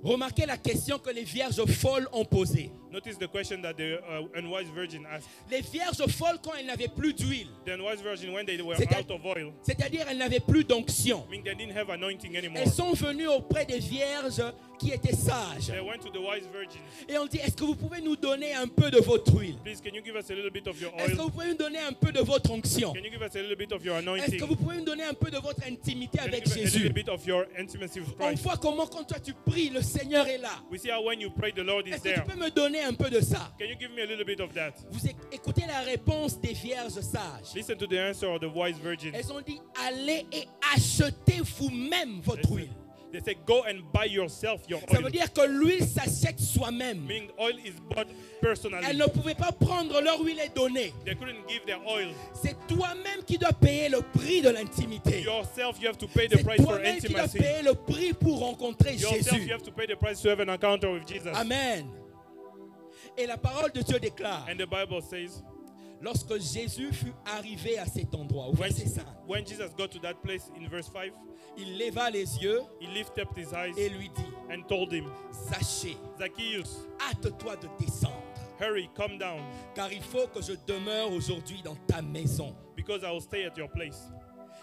Remarquez la question que les vierges folles ont posée. Notice the question that the unwise virgin asked. Les vierges folles, quand elles n'avaient plus d'huile, The unwise virgin, when they were C'est-à- out of oil, c'est-à-dire elles n'avaient plus d'onction, I mean they didn't have anointing anymore. elles sont venues auprès des vierges qui étaient sages. They went to the wise virgin. Et on dit, est-ce que vous pouvez nous donner un peu de votre huile? Please, can you give us a little bit of your Est-ce que oil? vous pouvez nous donner un peu de votre onction? Can you give us a little bit of your Est-ce anointing? que vous pouvez nous donner un peu de votre intimité Can you avec give us a little Jésus? bit of your intimacy with On Christ? voit comment quand toi tu pries, le Seigneur est là. We see how when you pray, the Lord is Est-ce que tu there. peux me donner un peu de ça? Can you give me a little bit of that? Vous écoutez la réponse des vierges sages. Listen to the answer of the wise virgin. Elles ont dit, allez et achetez vous-même votre huile. They say, go and buy yourself your Ça veut oil. dire que l'huile s'achète soi-même. Meaning oil is bought Elles personally. ne pouvaient pas prendre leur huile et donner. They couldn't give their oil. C'est toi-même qui dois payer le prix de l'intimité. Yourself, you have to pay the C'est price for toi-même qui dois intimacy. payer le prix pour rencontrer Yourself, Jésus. you have to pay the price to have an encounter with Jesus. Amen. Et la parole de Dieu déclare, And the Bible says, lorsque Jésus fut arrivé à cet endroit, au when, verset 5, when Jesus got to that place in verse 5, il leva les yeux he lifted up his eyes et lui dit, and told him, Zachée, Zacchaeus, hâte-toi de descendre, hurry, come down, car il faut que je demeure aujourd'hui dans ta maison. because I will stay at your place.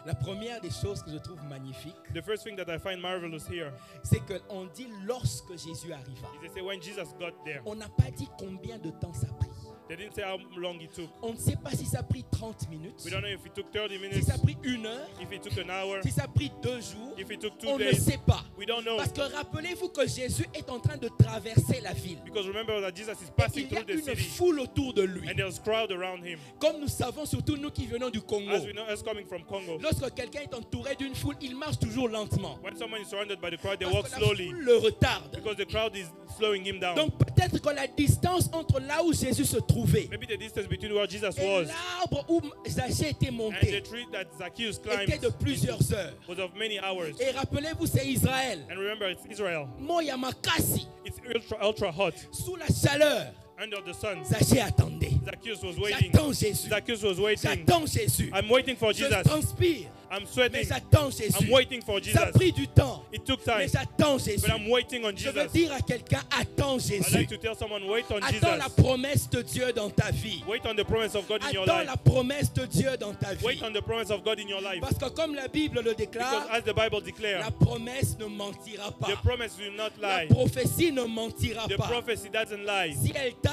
La première des choses que je trouve magnifique, The first thing that I find marvelous here c'est qu'on dit lorsque Jésus arriva. is they say when Jesus got there. On n'a pas dit combien de temps ça a pris. They didn't say how long it took. On ne sait pas si ça a pris 30 minutes, We don't know if it took 30 si minutes, ça a pris 1 heure, if it took an hour, si ça a pris 2 jours. if it took 2 On ne days. sait pas. We don't know. Parce que rappelez-vous que Jésus est en train de traverser la ville. Because remember that Jesus is Et passing il y a through the une city foule autour de lui. and there's crowd around him. Comme nous savons, surtout nous qui venons du Congo, As we know, us coming from Congo, lorsque quelqu'un est entouré d'une foule, il marche toujours lentement. when someone is surrounded by the crowd, they Parce walk que la slowly foule le retarde. because the crowd is slowing him down. Donc peut-être que la distance entre là où Jésus se trouvait Maybe the distance between where Jesus et was l'arbre où Zachée était and the monté tree that Zacchaeus climbed était de plusieurs heures. was of many hours. Et rappelez-vous, c'est Israël. And remember, it's Israel. Moya Makasi, It's ultra hot sous la chaleur, under the sun. Zachée attendait. Zacchaeus was waiting. J'attends Jésus. Zacchaeus was waiting. J'attends Jésus. I'm waiting for Je Jesus. transpire, I'm mais sweating. j'attends Jésus. I'm waiting for Ça a Jesus. pris du temps, It took mais time, j'attends Jésus. but I'm waiting on Je veux Jesus. dire à quelqu'un, attends I'd Jésus. like to tell someone, wait on Attends la Jesus. promesse de Dieu dans ta vie. Wait on the promise of God in your Attends life. la promesse de Dieu dans ta vie. Wait on the promise of God in your life. Parce que comme la Bible le Because déclare, as the Bible declares, la promesse ne mentira pas. the promise will not La lie. prophétie ne mentira The pas. prophecy doesn't lie. Si elle tarde,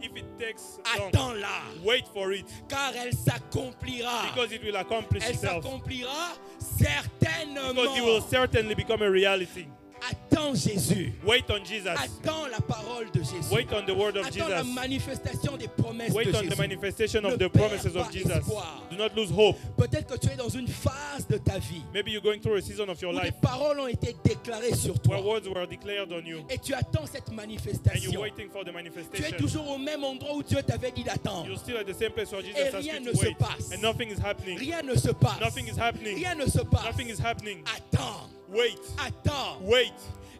If it takes long, attends-la, wait for it, car elle s'accomplira. because it will accomplish Elle itself. s'accomplira Because it will certainement. certainly become a reality. Attends Jésus. Wait on Jesus. Attends la parole de Jésus. Wait on the word of Attends la Jesus. manifestation des promesses Wait de on the Jésus. manifestation Ne of the perds promises pas of Jesus. espoir. Do not lose hope. Peut-être que tu es dans une phase de ta vie Maybe you're going through a season of your où des life paroles ont été déclarées sur where toi. words were declared on you Et tu attends cette and you're manifestation. waiting for the Tu es manifestation. toujours au même endroit où Dieu t'avait dit d'attendre. You're still at the same place where Et Jesus asked rien you ne to se wait. passe. And nothing is happening. Rien ne se passe. Nothing is happening. Rien ne se passe. Nothing is happening. Attends. Wait. Attends. Wait.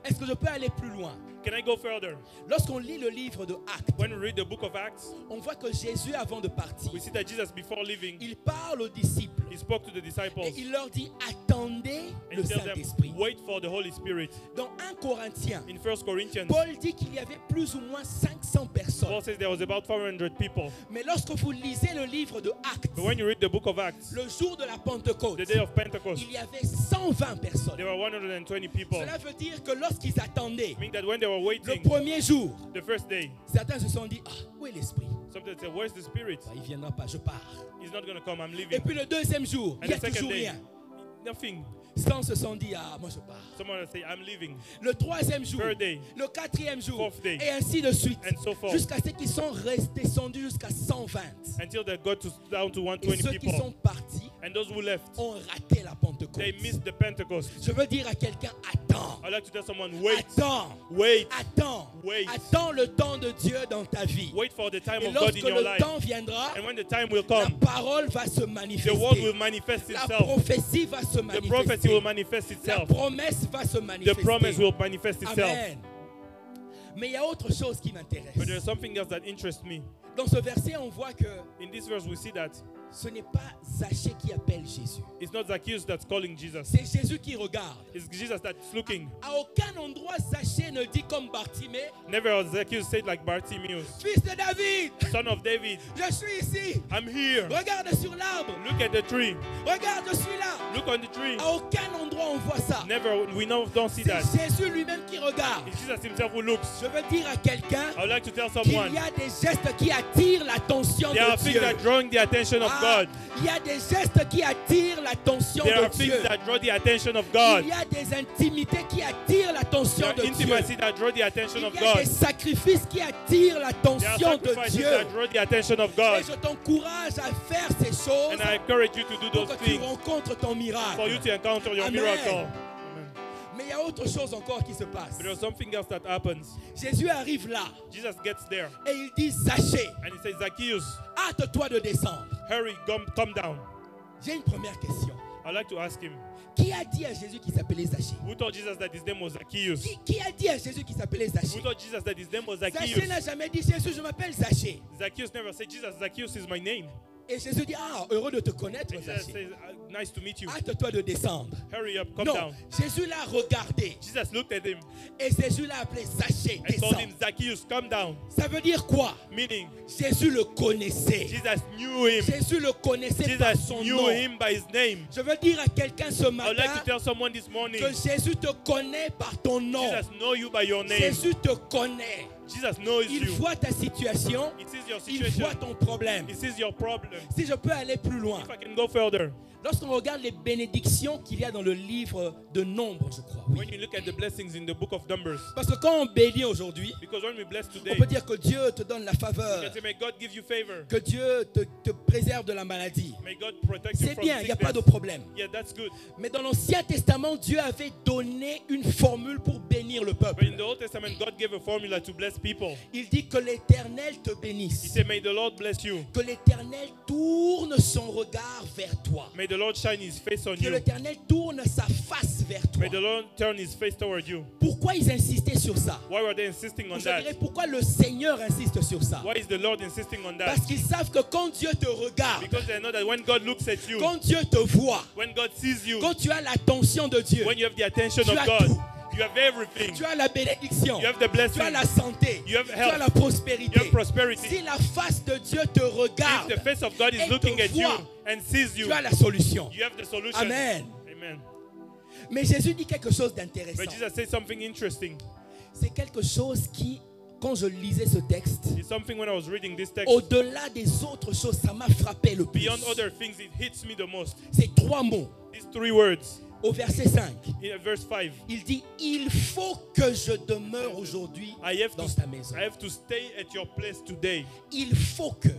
Est-ce que je peux aller plus loin? can I go further? Lorsqu'on lit le livre de Actes, When we read the book of Acts, on voit que Jésus, avant de partir, we see that Jesus, before leaving, il parle aux disciples he spoke to the disciples et il leur dit attendez and le tell them, Saint-Esprit. wait for the Holy Spirit. Dans 1 Corinthiens, In 1 Corinthians, Paul dit qu'il y avait plus ou moins 500 personnes. Paul says there was about 400 people. Mais lorsque vous lisez le livre de Actes, But when you read the book of Acts, le jour de la Pentecôte, the day of Pentecost, il y avait 120 personnes. there were 120 people. Cela veut dire que lorsqu'ils attendaient Meaning that when they were le waiting, premier jour, the first day, certains se sont dit ah, où est l'Esprit? some people said, where's the Spirit? Bah, il ne viendra pas, je pars. He's not going to come, I'm Et leaving. puis le deuxième jour, il And n'y a the second toujours day, rien. nothing. Certains se sont dit ah, moi je pars. Someone will say, I'm leaving. Le troisième jour, Third day, le quatrième jour, fourth day, et ainsi de suite, and so forth. jusqu'à ce qu'ils sont descendus jusqu'à 120. Until they got down to Et 120 ceux qui people. sont partis And those who left, ont raté la Pentecôte. they missed the Pentecost. Je veux dire à quelqu'un attends, I'd like to tell someone, wait, attends, wait, attends, wait. attends le temps de Dieu dans ta vie. Wait for the time Et of God lorsque in your le life. temps viendra, And when the time will la come, parole va se the word will manifester. manifest La itself. prophétie va se The prophecy will manifester. manifest La itself. promesse va se The promise manifester. will manifest itself. Amen. Mais il y a autre chose qui m'intéresse. But there's something else that interests me. Dans ce verset, on voit que In this verse, we see that ce n'est pas Zachée qui appelle Jésus. it's not Zacchaeus that's calling Jesus. C'est Jésus qui regarde. It's Jesus that's looking. À aucun endroit, Zachée ne dit comme Bartimée, Never has Zacchaeus said like Bartimaeus, fils de David, son of David, je suis ici. I'm here. Regarde sur l'arbre. Look at the tree. Regarde, je suis là. Look on the tree. À aucun endroit, on voit ça. Never, don't see C'est that. Jésus lui-même qui regarde. It's Jesus himself who looks. Je veux dire à quelqu'un I would like to tell qu'il someone, y a des gestes qui attirent l'attention there are de things Dieu. that drawing the attention of Ah, God. il y a des gestes qui attirent l'attention There de are things Dieu. that draw the attention of God. Il y a des intimités qui attirent There l'attention are de Dieu. intimacy that draw the attention Il of y a des God. sacrifices qui attirent There are l'attention de sacrifices Dieu. that draw the attention of Et God. je t'encourage à faire ces choses And I encourage you to do pour those que tu things rencontres ton for miracle. you to encounter your Amen. miracle. Amen. Mais il y a autre chose encore qui se passe. But there's something else that happens. Jésus arrive là Jesus gets there et il dit Zachée, and he says, Zacchaeus, hâte-toi de descendre. hurry, come down. J'ai une première question. I'd like to ask him, Qui a dit à Jésus qu'il s'appelait Zachée? who told Jesus that his name was Zacchaeus? Qui a dit à Jésus qu'il s'appelait Who Zachée? told Jesus that his name was Zachée Zacchaeus? n'a jamais dit Jésus, je m'appelle Zachée. Zacchaeus never said, Jesus, Zacchaeus is my name. Et Jésus dit, ah, heureux de te connaître, Jesus Zachée. says, nice to meet you. Hâte-toi de descendre. Hurry up, come Non, down. Jésus l'a regardé Jesus looked at him et Jésus l'a appelé Zachée, and told descends. him, Zacchaeus, come down. Ça veut dire quoi? Meaning, Jésus le connaissait. Jesus knew him. Jésus le connaissait par Jesus son knew nom. him by his name. Je veux dire à quelqu'un ce I would like to matin tell someone this morning, que Jésus te connaît par ton nom. Jesus know you by your name. Jésus te connaît. Jesus knows Il you. voit ta situation. He sees your Il situation. voit ton problème. He sees your problem. Si je peux aller plus loin. If I can go further, Lorsqu'on regarde les bénédictions qu'il y a dans le livre de Nombres, je crois. Oui. when you look at the blessings in the book of Numbers, Parce que quand on bénit aujourd'hui, because when we bless on today, peut dire que Dieu te donne la you faveur, can say, may God give you favor. que Dieu te préserve de la maladie. May God protect you C'est from bien, il n'y a pas de sickness. problème. Yeah, that's good. Mais dans l'Ancien Testament, Dieu avait donné une formule pour bénir le But peuple. in the Old Testament, God gave a formula to bless people. Il dit que l'Éternel te He bénisse. said, may the Lord bless you. Que l'Éternel tourne son regard vers toi. May the Lord shine his face on Que you. l'Éternel tourne sa face vers toi. May the Lord turn his face toward you. Pourquoi ils insistaient sur ça? Why were they insisting on Je dirais that? pourquoi le Seigneur insiste sur ça. Why is the Lord insisting on that? Parce qu'ils savent que quand Dieu te regarde, Because they know that when God looks at you, quand Dieu te voit, when God sees you, quand tu as l'attention de Dieu, when you have the attention tu of as God, tout. you have everything. Tu as la bénédiction, You have the blessing. tu as la santé, You have tu health. as la You prospérité. have prosperity. Si la face de Dieu te regarde, If the face of God is et looking te at you voit, and sees you, tu as la solution. you have the solution. Amen. Amen. Mais Jésus dit quelque chose d'intéressant. But Jesus said something interesting. C'est quelque chose qui, quand je lisais ce texte, It's something when I was reading this text, au-delà des autres choses, ça m'a frappé le plus. beyond other things, it hits me the most. C'est 3 mots. These 3 words Au verset 5, in verse 5. il dit « Il faut que je demeure aujourd'hui I have dans to, ta maison. I have to stay at your place today. Il faut que. »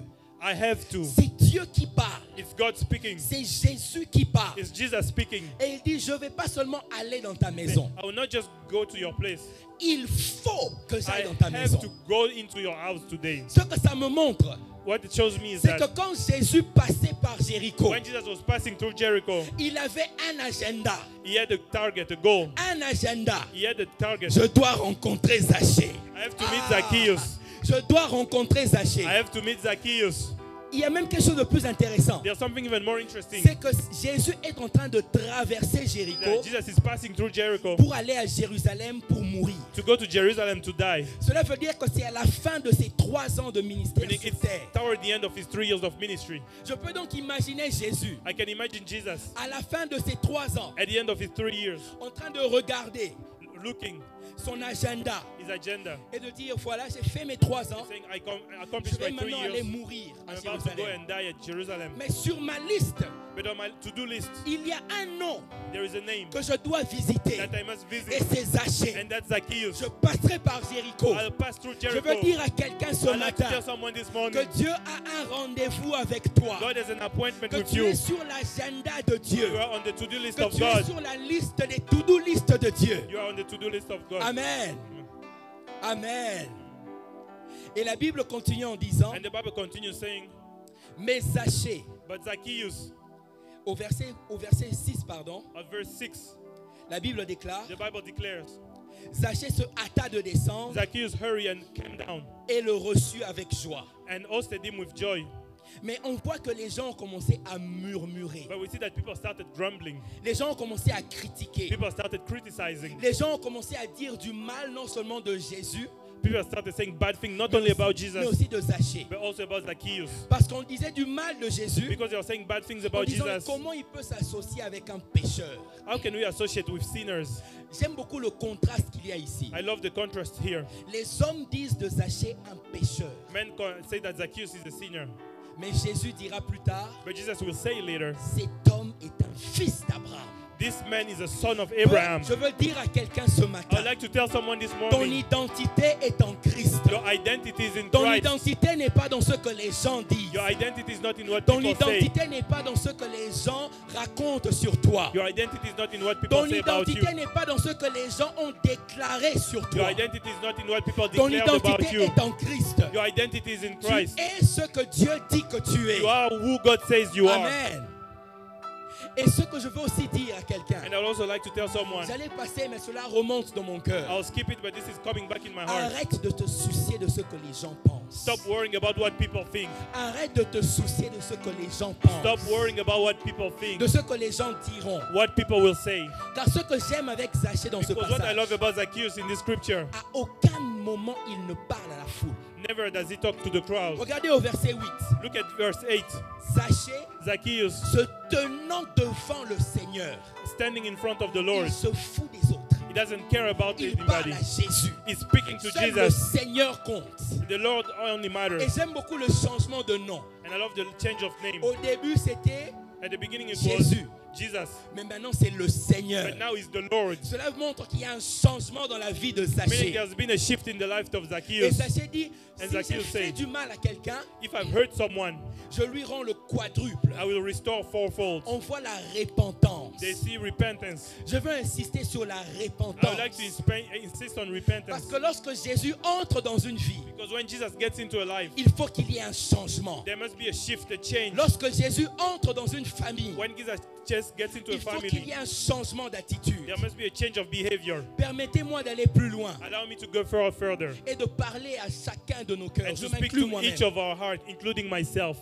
I have to. C'est Dieu qui parle. It's God speaking. C'est Jésus qui parle. It's Jesus speaking. Et il dit, je ne vais pas seulement aller dans ta maison. I will not just go to your place. Il faut que I j'aille dans ta maison. have to go into your house today. Ce que ça me montre, What it shows me is c'est que that quand Jésus passait par Jéricho, when Jesus was passing through Jericho, il avait un agenda. he had a target, a goal. Un agenda. He had a target. Je dois rencontrer Zachée. I have to meet Zacchaeus. Je dois rencontrer Zachée. I have to meet Zacchaeus. Il y a même quelque chose de plus intéressant. There's something even more interesting. C'est que Jésus est en train de traverser Jéricho That Jesus is passing through Jericho pour aller à Jérusalem pour mourir. to go to Jerusalem to die. Cela veut dire que c'est à la fin de ses 3 ans de ministère Meaning sur it's terre. toward the end of his 3 years of ministry. Je peux donc imaginer Jésus I can imagine Jesus à la fin de ses 3 ans at the end of his 3 years en train de regarder looking son agenda his agenda, et de dire voilà, j'ai fait mes 3 ans, saying I je accomplished vais my 3 maintenant aller years. mourir à I'm about to go Jérusalem. and die at Jerusalem. Mais sur ma liste, But on my to-do list, il y a un nom there is a name que je dois visiter that I must et visit, c'est Zachée. and that's Zacchaeus. Je passerai par Jéricho. I'll pass through Je Jericho. veux dire à quelqu'un ce I'd like to matin tell someone this que morning, Dieu a un rendez-vous avec toi. God has an appointment Que with tu you. es sur l'agenda de Dieu. You are on the to-do list Que of tu es God. sur la liste des to-do list de Dieu. You are on the to-do list of God. Amen. Amen. Et la Bible continue en disant, And the Bible continues saying, mais Zachée, but Zacchaeus, au verset 6, pardon, at verse 6, la Bible déclare, the Bible declares, Zachée se hâta de descendre Zacchaeus hurried and came down et le reçut avec joie. and hosted him with joy. Mais on voit que les gens ont commencé à murmurer. But we see that people started grumbling. Les gens ont commencé à critiquer. People started criticizing. Les gens ont commencé à dire du mal non seulement de Jésus, People started saying bad things, not only about mais Jesus, aussi de Zachée. but also about Zacchaeus. Parce qu'on disait du mal de Jésus, Because they were saying bad things en about disant Jesus. comment il peut s'associer avec un pécheur. How can we associate with sinners? J'aime beaucoup le contraste qu'il y a ici. I love the contrast here. Les hommes disent de Zachée un pécheur. Men say that Zacchaeus is a sinner. Mais Jésus dira plus tard, But Jesus will say later, cet homme est un fils d'Abraham. this man is a son of Abraham. Je veux dire à quelqu'un ce I'd matin, like to tell someone this ton morning, identité est en Christ. your identity is in Ton Christ. identité n'est pas dans ce que les gens disent. Your identity is not in what Ton people say. identité n'est pas dans ce que les gens racontent sur toi. Your identity is not in what people Ton say about you. identité n'est pas dans ce que les gens ont déclaré sur Your toi. identity is not in what people Ton declared about identité you. est en Christ. Your identity is in Tu Christ. es ce que Dieu dit que tu es. You are who God says you are. Amen. Et ce que je veux aussi dire à quelqu'un, And I would also like to tell someone, j'allais passer, mais cela remonte dans mon cœur. I'll skip it, but this is coming back in my heart. Arrête de te soucier de ce que les gens pensent. Stop worrying about what people think. Arrête de te soucier de ce que les gens pensent. Stop worrying about what people think, De ce que les gens diront. what people will say. Car ce que j'aime avec Zachée dans ce Because what I passage, love about Zacchaeus in this scripture, à aucun moment il ne parle à la foule. never does he talk to the crowd. Regardez au verset 8. Look at verse 8. Zachée, Zacchaeus se tenant devant le Seigneur, standing in front of the Lord. il se fout des autres. He doesn't care about Il parle anybody. à Jésus. He's speaking to Seul le Jesus. Seigneur compte. The Lord only Et matters. j'aime beaucoup le changement de nom. And I love the change of name. Au début, c'était At the beginning it Jésus. was Jesus, Mais maintenant, c'est le Seigneur. but now it's the Lord. Cela montre qu'il y a un changement dans la vie de Meaning Zachée. there's been a shift in the life of Et Zacchaeus. Zachée dit, And si j'ai Zacchaeus fait said, du mal à quelqu'un, If I've hurt someone, je lui rends le quadruple. I will restore fourfold. On voit la repentance. They see repentance. Je veux insister sur la I repentance. would like to insist on Parce repentance. que lorsque Jésus entre dans une vie, Because when Jesus gets into a life, il faut qu'il y ait un changement. there must be a shift, a change. Lorsque Jésus entre dans une famille, When Jesus just gets into a il faut qu'il y family, ait un changement d'attitude. there must be a change of behavior. Permettez-moi d'aller plus loin Allow me to go further et de parler à chacun de nos cœurs. and Je to speak m'inclus to moi-même. each of our heart, including myself.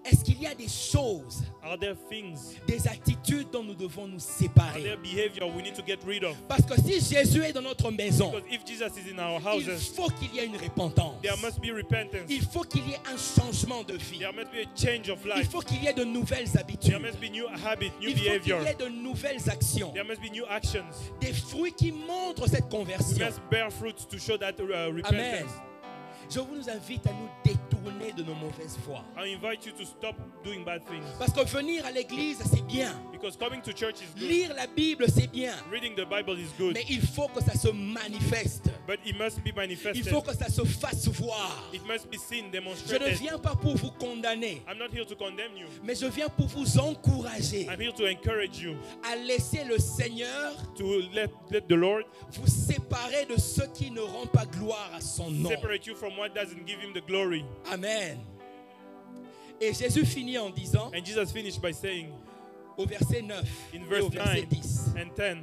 Est-ce qu'il y a des choses, Are there things, des attitudes dont nous devons nous are séparer? there behavior we need to get rid of? Parce que si Jésus est dans notre maison, Because if Jesus is in our il houses, faut qu'il y ait une repentance. there must be repentance. Il faut qu'il y ait un changement de vie. There must be a change of Il life. faut qu'il y ait de nouvelles There habitudes. must be new habit, new Il faut qu'il behavior. y ait de nouvelles actions. There must be new actions. Des fruits qui montrent cette We conversion. must bear fruit to show that Amen. repentance. Je vous invite à nous détourner de nos mauvaises voies. I invite you to stop doing bad things. Parce que venir à l'église, c'est bien. Because coming to church is good. Lire la Bible, c'est bien. Reading the Bible is good. Mais il faut que ça se manifeste. But it must be Il manifested. faut que ça se fasse voir. It must be seen, Je ne demonstrated. viens pas pour vous condamner, I'm not here to condemn you. mais je viens pour vous encourager I'm here to encourage you à laisser le Seigneur to let the Lord vous séparer de ceux qui ne rendent pas gloire à son nom. separate you from what doesn't give him the glory. Amen. Et Jésus finit en disant, And Jesus finished by saying au verset 9 in et verse au verset 9 10, and 10,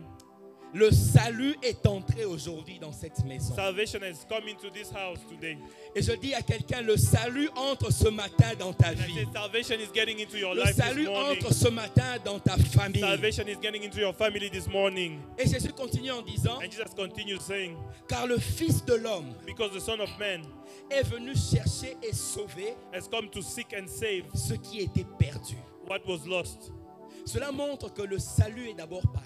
le salut est entré aujourd'hui dans cette maison. salvation has come into this house today. Et je dis à quelqu'un, le salut entre ce matin dans ta And I vie. say salvation is getting into your Le life this salut morning. entre ce matin dans ta famille. Salvation is getting into your family this morning. Et Jésus continue en disant, And Jesus continues saying, car le Fils de l'homme because the Son of Man est venu chercher et sauver has come to seek and save ce qui était perdu. what was lost. Cela montre que le salut est d'abord par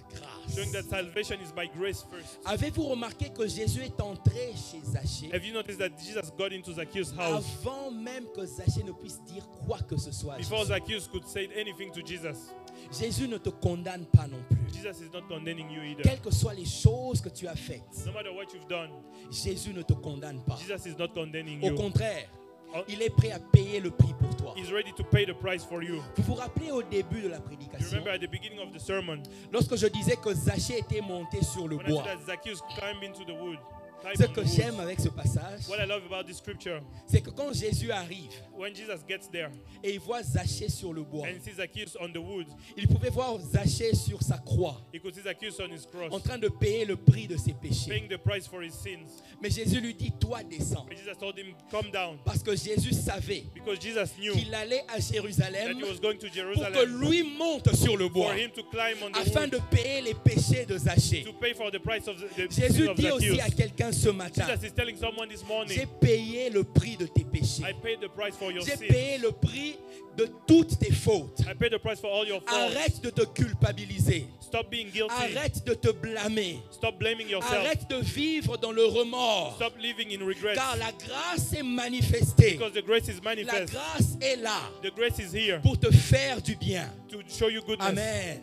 Showing grâce. that salvation is by grace first. Avez-vous remarqué que Jésus est entré chez Zachée Have you noticed that Jesus got into Zacchaeus' house avant même que Zachée ne puisse dire quoi que ce soit à before Jésus? Zacchaeus could say anything to Jesus? Jésus ne te condamne pas non plus. Jesus is not condemning you either. Quelles que soient les choses que tu as faites, No matter what you've done, Jésus ne te condamne pas. Jesus is not condemning Au you. contraire, Oh. il est prêt à payer le prix pour toi. He's ready to pay the price for you. Vous vous rappelez au début de la You prédication, remember at the beginning of the sermon lorsque je disais que Zachée était monté sur le when I bois. said that Zacchaeus climbed into the wood. climbed Ce on the que woods. j'aime avec ce passage, What I love about this scripture, c'est que quand Jésus arrive when Jesus gets there et il voit Zachée sur le bois, and he sees Zacchaeus on the wood, il pouvait voir Zachée sur sa croix he could see Zacchaeus on his cross, en train de payer le prix de ses péchés. paying the price for his sins. Mais Jésus lui dit, toi descends. And Jesus told him, come down, Parce que Jésus savait because Jesus knew qu'il allait à that Jérusalem he was going to pour que Jerusalem lui monte sur le bois for him to climb on the afin wood de payer les péchés de Zachée. to pay for the price of the Jésus sin of dit aussi à Zacchaeus. quelqu'un ce matin, Jesus is telling someone this j'ai morning, payé le prix de tes péchés. I paid the price for your J'ai sins. payé le prix de toutes tes fautes. I paid the price for all your faults. Arrête de te culpabiliser. Stop being guilty. Arrête de te blâmer. Stop blaming yourself. Arrête de vivre dans le remords. Stop living in regret. Car la grâce est manifestée. Because the grace is La manifest. grâce est là The grace is here pour te faire du bien. to show you goodness. Amen.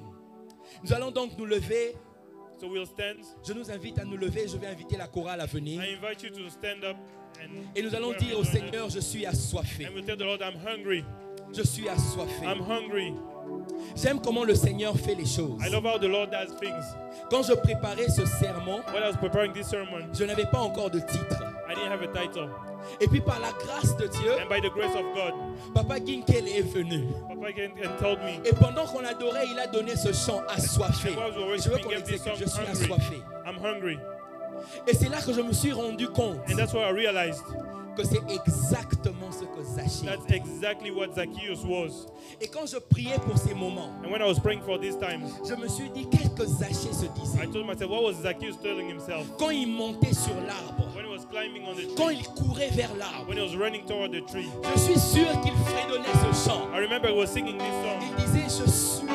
Nous allons donc nous lever. So we'll stand. Je nous invite à nous lever. Je vais inviter la chorale à venir. I invite you to stand up Et nous allons dire au Seigneur, je suis assoiffé. and we'll tell the Lord, I'm hungry. Je suis assoiffé. I'm hungry. J'aime comment le Seigneur fait les choses. I love how the Lord does things. Quand je préparais ce sermon, When I was preparing this sermon, je n'avais pas encore de titre. I didn't have a title. Et puis par la grâce de Dieu, And by the grace of God, Papa Ginkel est venu. Papa came and told me, Et pendant qu'on adorait, il a donné ce chant assoiffé. while we were Je veux worshiping, qu'on gave this l'exécute. song, Je suis hungry. assoiffé. I'm hungry. Et c'est là que je me suis rendu compte And that's why I realized que c'est exactement ce que Zachée that's était. exactly what Zacchaeus was. Et quand je priais pour ces moments, And when I was praying for these times, je me suis dit, qu'est-ce que Zachée se I disait told myself, what was Zacchaeus telling himself? quand il montait sur l'arbre, When he was climbing on the quand tree, il courait vers l'arbre. when he was running toward the tree. Je suis sûr qu'il fredonnait ce chant. I remember he was singing this song. Il disait, je suis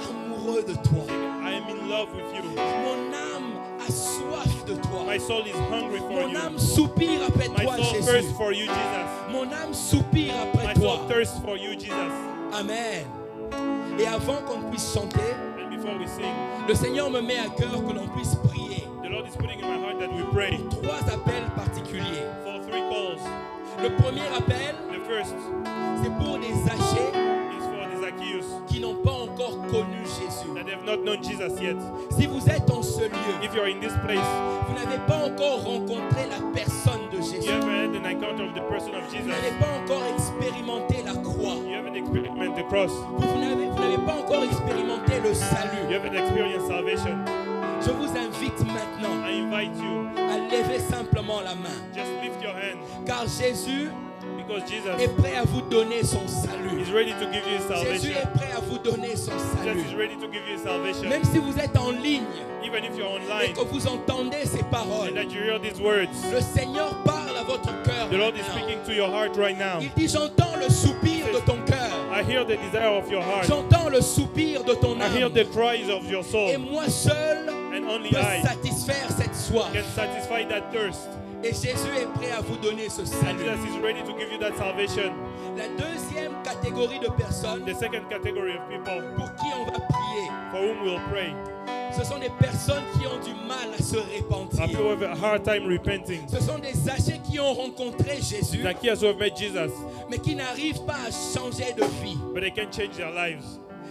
amoureux de toi. I am in love with you. Mon âme a soif de toi. My soul is hungry for Mon you. âme soupire après My toi, soul Jésus. thirsts for you, Jesus. Mon âme soupire après My toi. soul thirsts for you, Jesus. Amen. Et avant qu'on puisse chanter, And before we sing, le Seigneur me met à cœur que l'on puisse prier. the Lord is putting in my heart that we pray Trois appels particuliers. for 3 calls. Le premier appel, The first c'est pour des Zachées is for the Zacchaeus qui n'ont pas encore connu Jésus. that have not known Jesus yet. Si vous êtes en ce lieu, If you're in this place, vous n'avez pas encore rencontré la personne de you Jésus. haven't had an encounter of the person of Vous Jesus. n'avez pas encore expérimenté la croix. You haven't experienced the cross. Vous n'avez pas encore expérimenté le salut. You haven't experienced salvation. Je vous invite maintenant I invite you, à lever simplement la main. just lift your hand, Car Jésus because Jesus est prêt à vous donner son salut. is ready to give you his Jésus salvation. est prêt à vous donner son Jesus is salut. ready to give you his salvation. Même si vous êtes en ligne Even if you're et online que vous entendez ces and paroles, that you hear these words, le Seigneur parle à votre cœur. the Lord is maintenant. speaking to your heart right now. Il dit, j'entends le soupir de ton cœur. I hear the desire of your heart. J'entends le soupir de ton I hear âme. the cries of your Et soul. moi seul And only peux I satisfaire cette soif. can satisfy that thirst. Et Jésus est prêt à vous donner ce And salut. Jesus is ready to give you that salvation. La deuxième catégorie de personnes The second category of people pour qui on va prier, for whom will pray Ce sont des personnes qui ont du mal à se are repentir. people who have a hard time repenting. Ce sont des âgés qui ont rencontré Jésus, Like here who have met Jesus, mais qui n'arrivent pas à changer de vie. but they can't change their lives.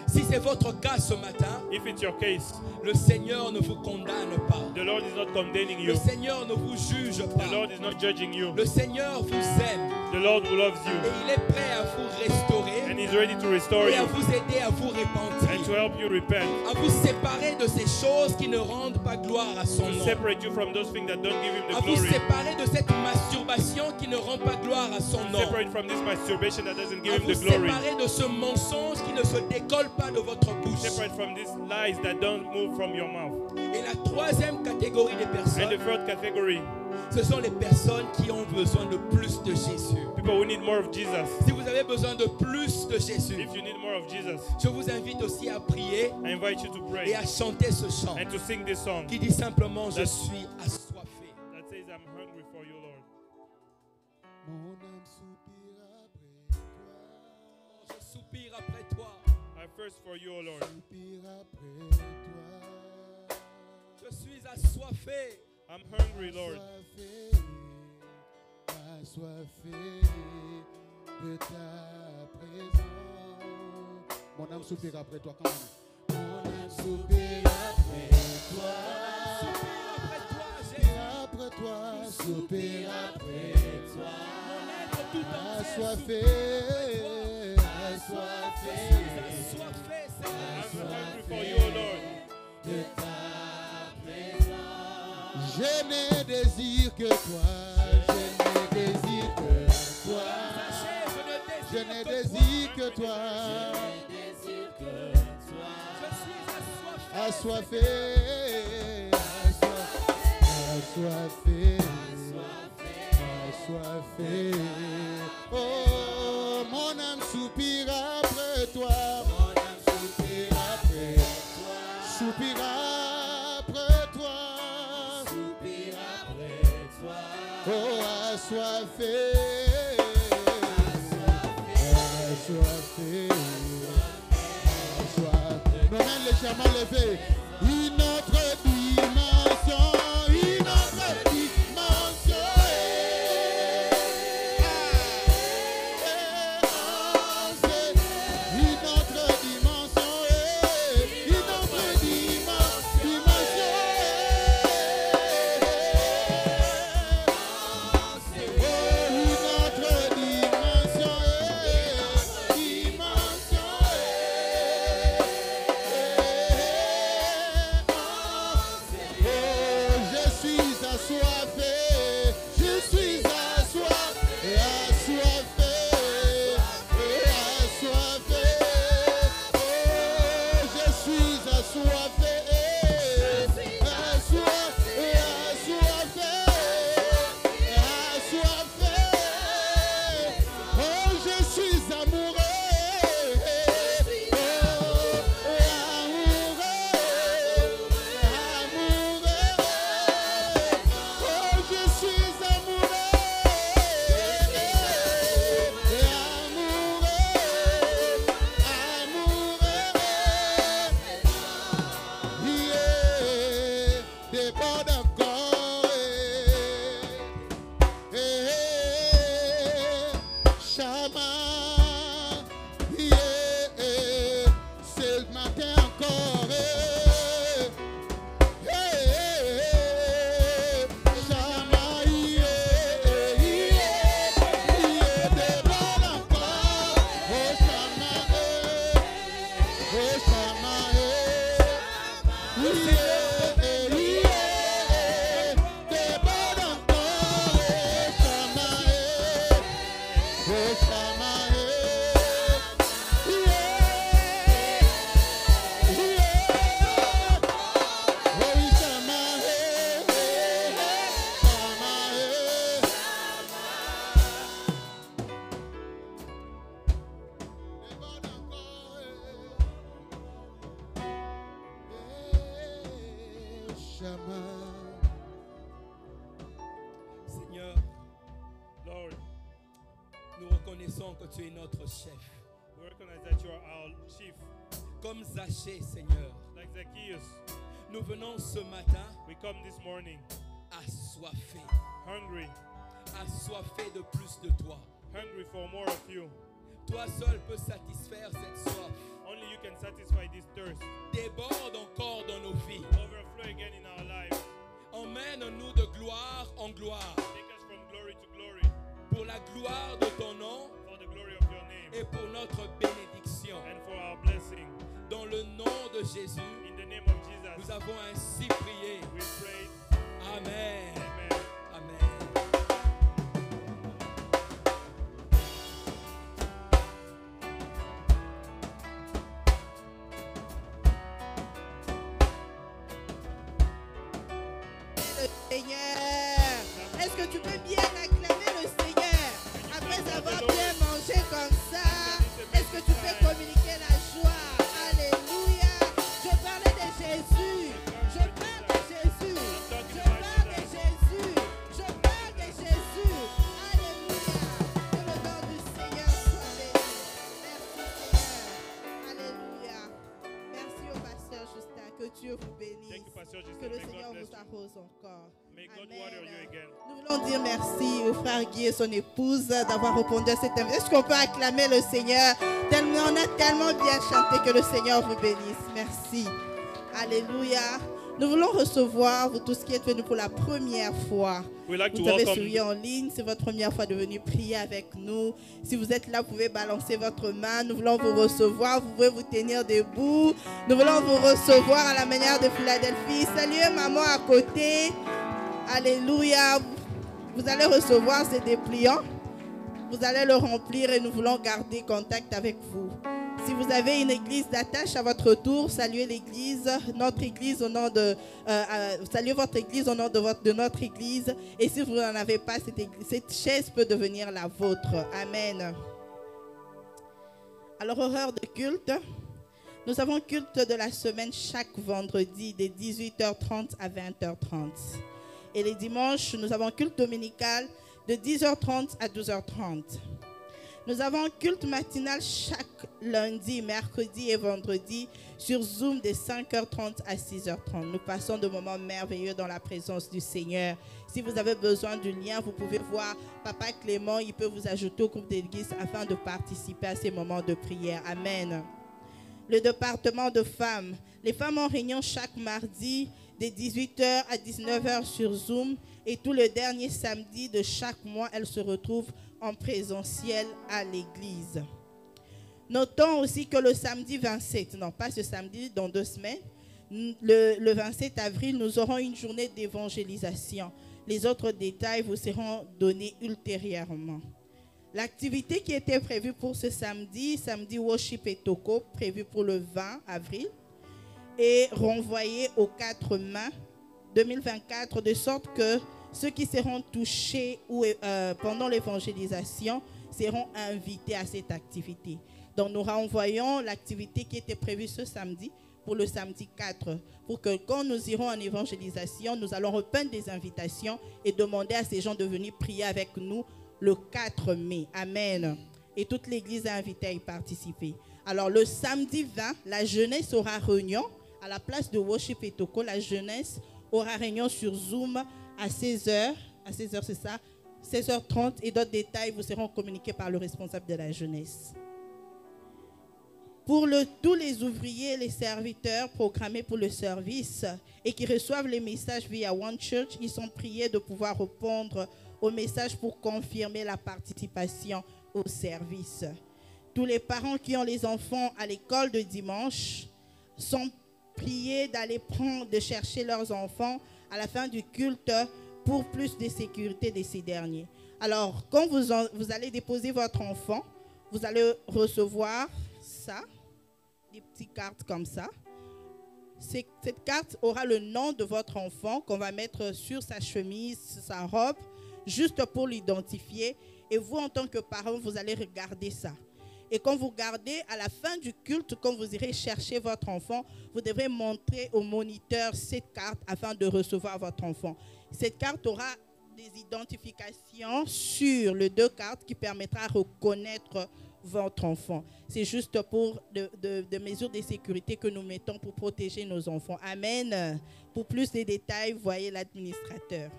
Si c'est votre cas ce matin, If it's your case, le Seigneur ne vous condamne pas. the Lord is not condemning Le you. Seigneur ne vous juge The pas. Lord is not judging you. Le Seigneur vous aime The Lord who loves et you, il est prêt à vous restaurer and He's ready to restore et à you vous aider à vous and to repentir, help you repent, à vous séparer de ces choses qui ne rendent pas gloire à son to nom, separate you from those things that don't give Him à the vous glory, séparer de cette masturbation qui ne rend pas gloire à son nom, separate from this masturbation that doesn't give à Him vous the glory, séparer de ce mensonge qui ne se décolle pas de votre bouche. separate from these lies that don't move from your mouth. Et la troisième catégorie des And personnes, the third category, ce sont les personnes qui ont besoin de plus de Jésus. people who need more of Jesus. Si vous avez besoin de plus de Jésus, If you need more of Jesus, je vous invite aussi à prier I invite you to et pray à chanter ce chant and to sing this song qui dit simplement je That- suis assoiffé. that says, I'm hungry for you, Lord. Mon âme soupire après toi. Je soupire après toi. I thirst for you, O Lord. Soupire après toi. Je suis assoiffé. I'm hungry, Lord. Assoiffé de ta présence. Mon âme soupire après toi quand même. Mon âme soupire après toi. Soupire après toi, Jésus. Après toi, soupire après toi. Mon être tout entier. Assoiffé, Je assoiffé suis assoiffé, Seigneur. I'm hungry for you, O Lord. de ta présence. Je n'ai désir que toi. Je n'ai désir que toi. Sachez, Je je n'ai ne désir désire que toi. Je suis assoiffé. Assoiffé, assoiffé, assoiffé. Oh, mon âme soupire après toi. Mon âme soupire après toi. Soupire après toi. Soupire après toi. Oh, assoiffé, assoiffé. Nous mène légèrement levé. Une autre dimension, une autre dimension. Une autre dimension, une autre dimension. Une autre dimension, je suis assoiffé, je suis assoiffé, assoiffé, assoiffé. Oh, je suis assoiffé, assoiffé, assoiffé, assoiffé. Oh, je suis amoureux. C'est le matin encore. Seigneur, Lord, nous reconnaissons que tu es notre chef. we recognize that you are our chief. Comme Zachée, Seigneur, Like Zacchaeus, nous venons ce matin we come this morning assoiffés, hungry, assoiffés de plus de toi. hungry for more of you. Toi seul peux satisfaire cette soif. Only you can satisfy this thirst. Déborde encore dans nos vies. Overflow again in our lives. Emmène-nous de gloire en gloire. Take us from glory to glory Pour la gloire de ton nom for the glory of your name et pour notre bénédiction. and for our blessing. Dans le nom de Jésus, In the name of Jesus, nous avons ainsi prié. we pray. Amen. Amen. Amen. Le Seigneur. Est-ce que tu peux bien acclamer le Seigneur après avoir bien mangé comme ça? Est-ce que tu peux communiquer la joie? Alléluia. Je parlais de Jésus. Je parle de Jésus. Je parle de Jésus. Je parle de Jésus. Alléluia. Que le nom du Seigneur soit béni. Merci Seigneur. Alléluia. Merci au pasteur Justin. Que Dieu vous bénisse. Thank you, Pastor Jesus. Que le May Seigneur God bless vous you. arrose encore. May God Amen. water you again. Nous voulons dire merci au frère Guy et son épouse d'avoir répondu à cette invitation. Est-ce qu'on peut acclamer le Seigneur? On a tellement bien chanté, que le Seigneur vous bénisse. Merci. Alléluia. Nous voulons recevoir vous tous qui êtes venus pour la première fois. We like to Vous avez welcome. suivi en ligne, c'est votre première fois de venir prier avec nous. Si vous êtes là, vous pouvez balancer votre main. Nous voulons vous recevoir. Vous pouvez vous tenir debout. Nous voulons vous recevoir à la manière de Philadelphie. Saluez maman à côté. Alléluia. Vous allez recevoir ces dépliants. Vous allez le remplir et nous voulons garder contact avec vous. Si vous avez une église d'attache à votre tour, saluez l'église, notre église au nom de, saluez votre église au nom de notre église. Et si vous n'en avez pas, cette chaise peut devenir la vôtre. Amen. Alors, horaire de culte. Nous avons culte de la semaine chaque vendredi de 18h30 à 20h30. Et les dimanches, nous avons culte dominical de 10h30 à 12h30. Nous avons culte matinal chaque lundi, mercredi et vendredi sur Zoom de 5h30 à 6h30. Nous passons de moments merveilleux dans la présence du Seigneur. Si vous avez besoin du lien, vous pouvez voir Papa Clément, il peut vous ajouter au groupe d'église afin de participer à ces moments de prière. Amen. Le département de femmes. Les femmes en réunion chaque mardi de 18h à 19h sur Zoom et tous les derniers samedis de chaque mois, elles se retrouvent en présentiel à l'église. Notons aussi que le samedi 27, non pas ce samedi, dans 2 semaines, le 27 avril, nous aurons une journée d'évangélisation. Les autres détails vous seront donnés ultérieurement. L'activité qui était prévue pour ce samedi, samedi Worship et Toko, prévue pour le 20 avril, est renvoyée au 4 mai 2024, de sorte que ceux qui seront touchés pendant l'évangélisation seront invités à cette activité. Donc nous renvoyons l'activité qui était prévue ce samedi pour le samedi 4, pour que quand nous irons en évangélisation, nous allons reprendre des invitations et demander à ces gens de venir prier avec nous le 4 mai. Amen. Et toute l'église est invitée à y participer. Alors le samedi 20, la jeunesse aura réunion à la place de Worship et Toko. La jeunesse aura réunion sur Zoom à 16h. À 16h, c'est ça, 16h30. Et d'autres détails vous seront communiqués par le responsable de la jeunesse. Pour tous les ouvriers et les serviteurs programmés pour le service et qui reçoivent les messages via One Church, ils sont priés de pouvoir répondre aux messages pour confirmer la participation au service. Tous les parents qui ont les enfants à l'école de dimanche sont priés de chercher leurs enfants à la fin du culte pour plus de sécurité de ces derniers. Alors, quand vous allez déposer votre enfant, vous allez recevoir ça, des petites cartes comme ça. Cette carte aura le nom de votre enfant qu'on va mettre sur sa chemise, sa robe, juste pour l'identifier. Et vous, en tant que parent, vous allez regarder ça. Et quand vous regardez, à la fin du culte, quand vous irez chercher votre enfant, vous devrez montrer au moniteur cette carte afin de recevoir votre enfant. Cette carte aura des identifications sur les 2 cartes qui permettra de reconnaître votre enfant. C'est juste pour de mesures de sécurité que nous mettons pour protéger nos enfants. Amen. Pour plus de détails, voyez l'administrateur.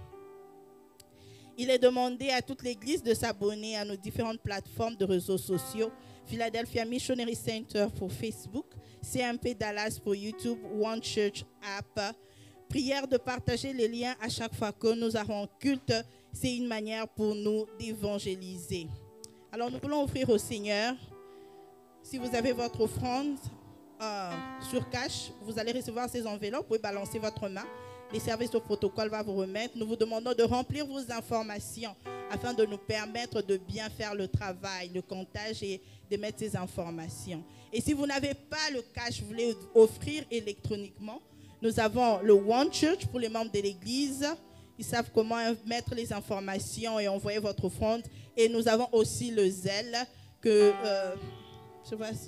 Il est demandé à toute l'Église de s'abonner à nos différentes plateformes de réseaux sociaux. Philadelphia Missionary Center pour Facebook, CMP Dallas pour YouTube, One Church App. Prière de partager les liens à chaque fois que nous avons culte. C'est une manière pour nous d'évangéliser. Alors nous voulons offrir au Seigneur. Si vous avez votre offrande sur cash, vous allez recevoir ces enveloppes. Vous pouvez balancer votre main. Les services au protocole vont vous remettre. Nous vous demandons de remplir vos informations afin de nous permettre de bien faire le travail, le comptage et de mettre ces informations. Et si vous n'avez pas le cash, vous voulez offrir électroniquement, nous avons le One Church pour les membres de l'Église. Ils savent comment mettre les informations et envoyer votre offrande. Et nous avons aussi le Zelle que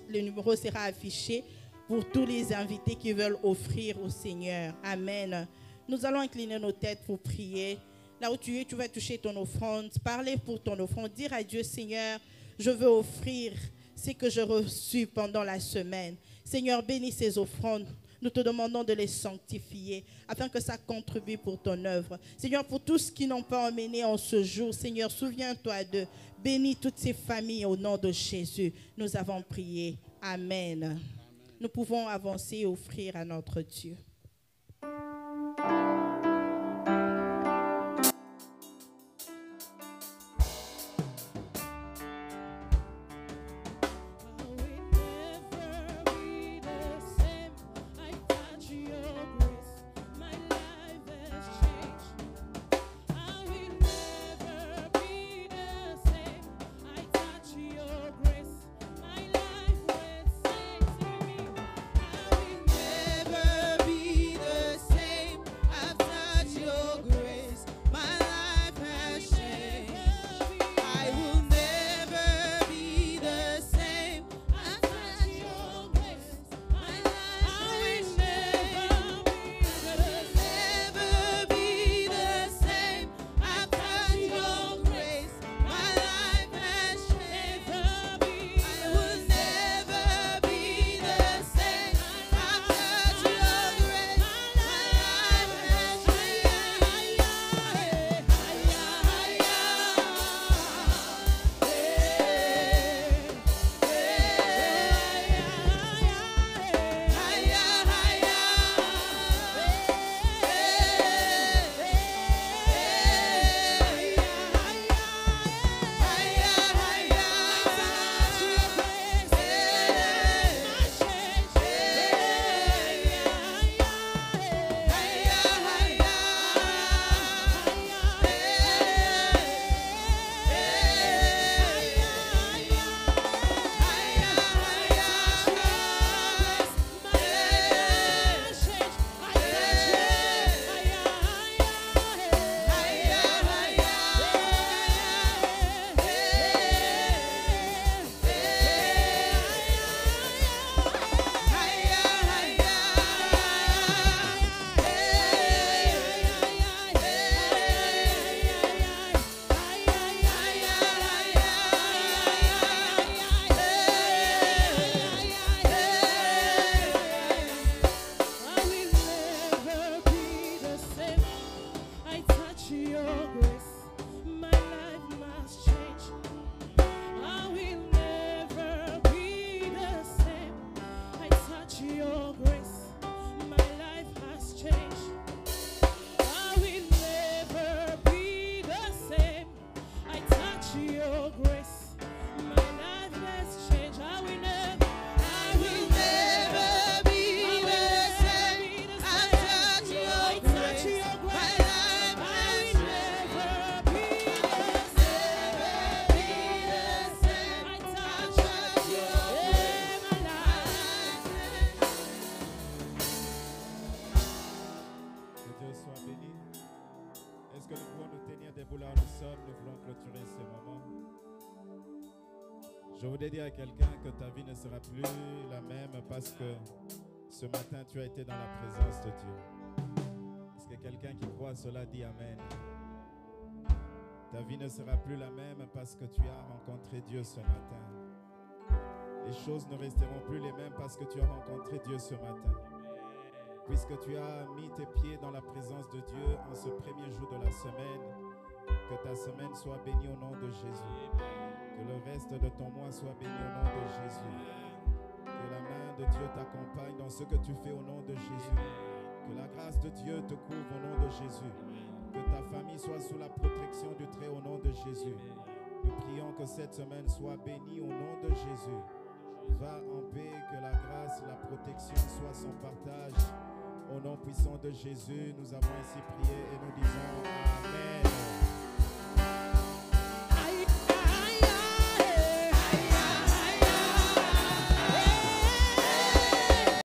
le numéro sera affiché pour tous les invités qui veulent offrir au Seigneur. Amen. Nous allons incliner nos têtes pour prier. Là où tu es, tu vas toucher ton offrande, parler pour ton offrande, dire à Dieu, Seigneur, je veux offrir ce que j'ai reçu pendant la semaine. Seigneur, bénis ces offrandes. Nous te demandons de les sanctifier afin que ça contribue pour ton œuvre. Seigneur, pour tous ceux qui n'ont pas emmené en ce jour, Seigneur, souviens-toi d'eux. Bénis toutes ces familles au nom de Jésus. Nous avons prié. Amen. Amen. Nous pouvons avancer et offrir à notre Dieu. Je voudrais dire à quelqu'un que ta vie ne sera plus la même parce que ce matin tu as été dans la présence de Dieu. Est-ce que quelqu'un qui croit cela dit Amen? Ta vie ne sera plus la même parce que tu as rencontré Dieu ce matin. Les choses ne resteront plus les mêmes parce que tu as rencontré Dieu ce matin. Puisque tu as mis tes pieds dans la présence de Dieu en ce premier jour de la semaine, que ta semaine soit bénie au nom de Jésus. Que le reste de ton mois soit béni au nom de Jésus. Que la main de Dieu t'accompagne dans ce que tu fais au nom de Jésus. Que la grâce de Dieu te couvre au nom de Jésus. Que ta famille soit sous la protection du Très au nom de Jésus. Nous prions que cette semaine soit bénie au nom de Jésus. Va en paix, que la grâce, la protection soit son partage. Au nom puissant de Jésus, nous avons ainsi prié et nous disons Amen.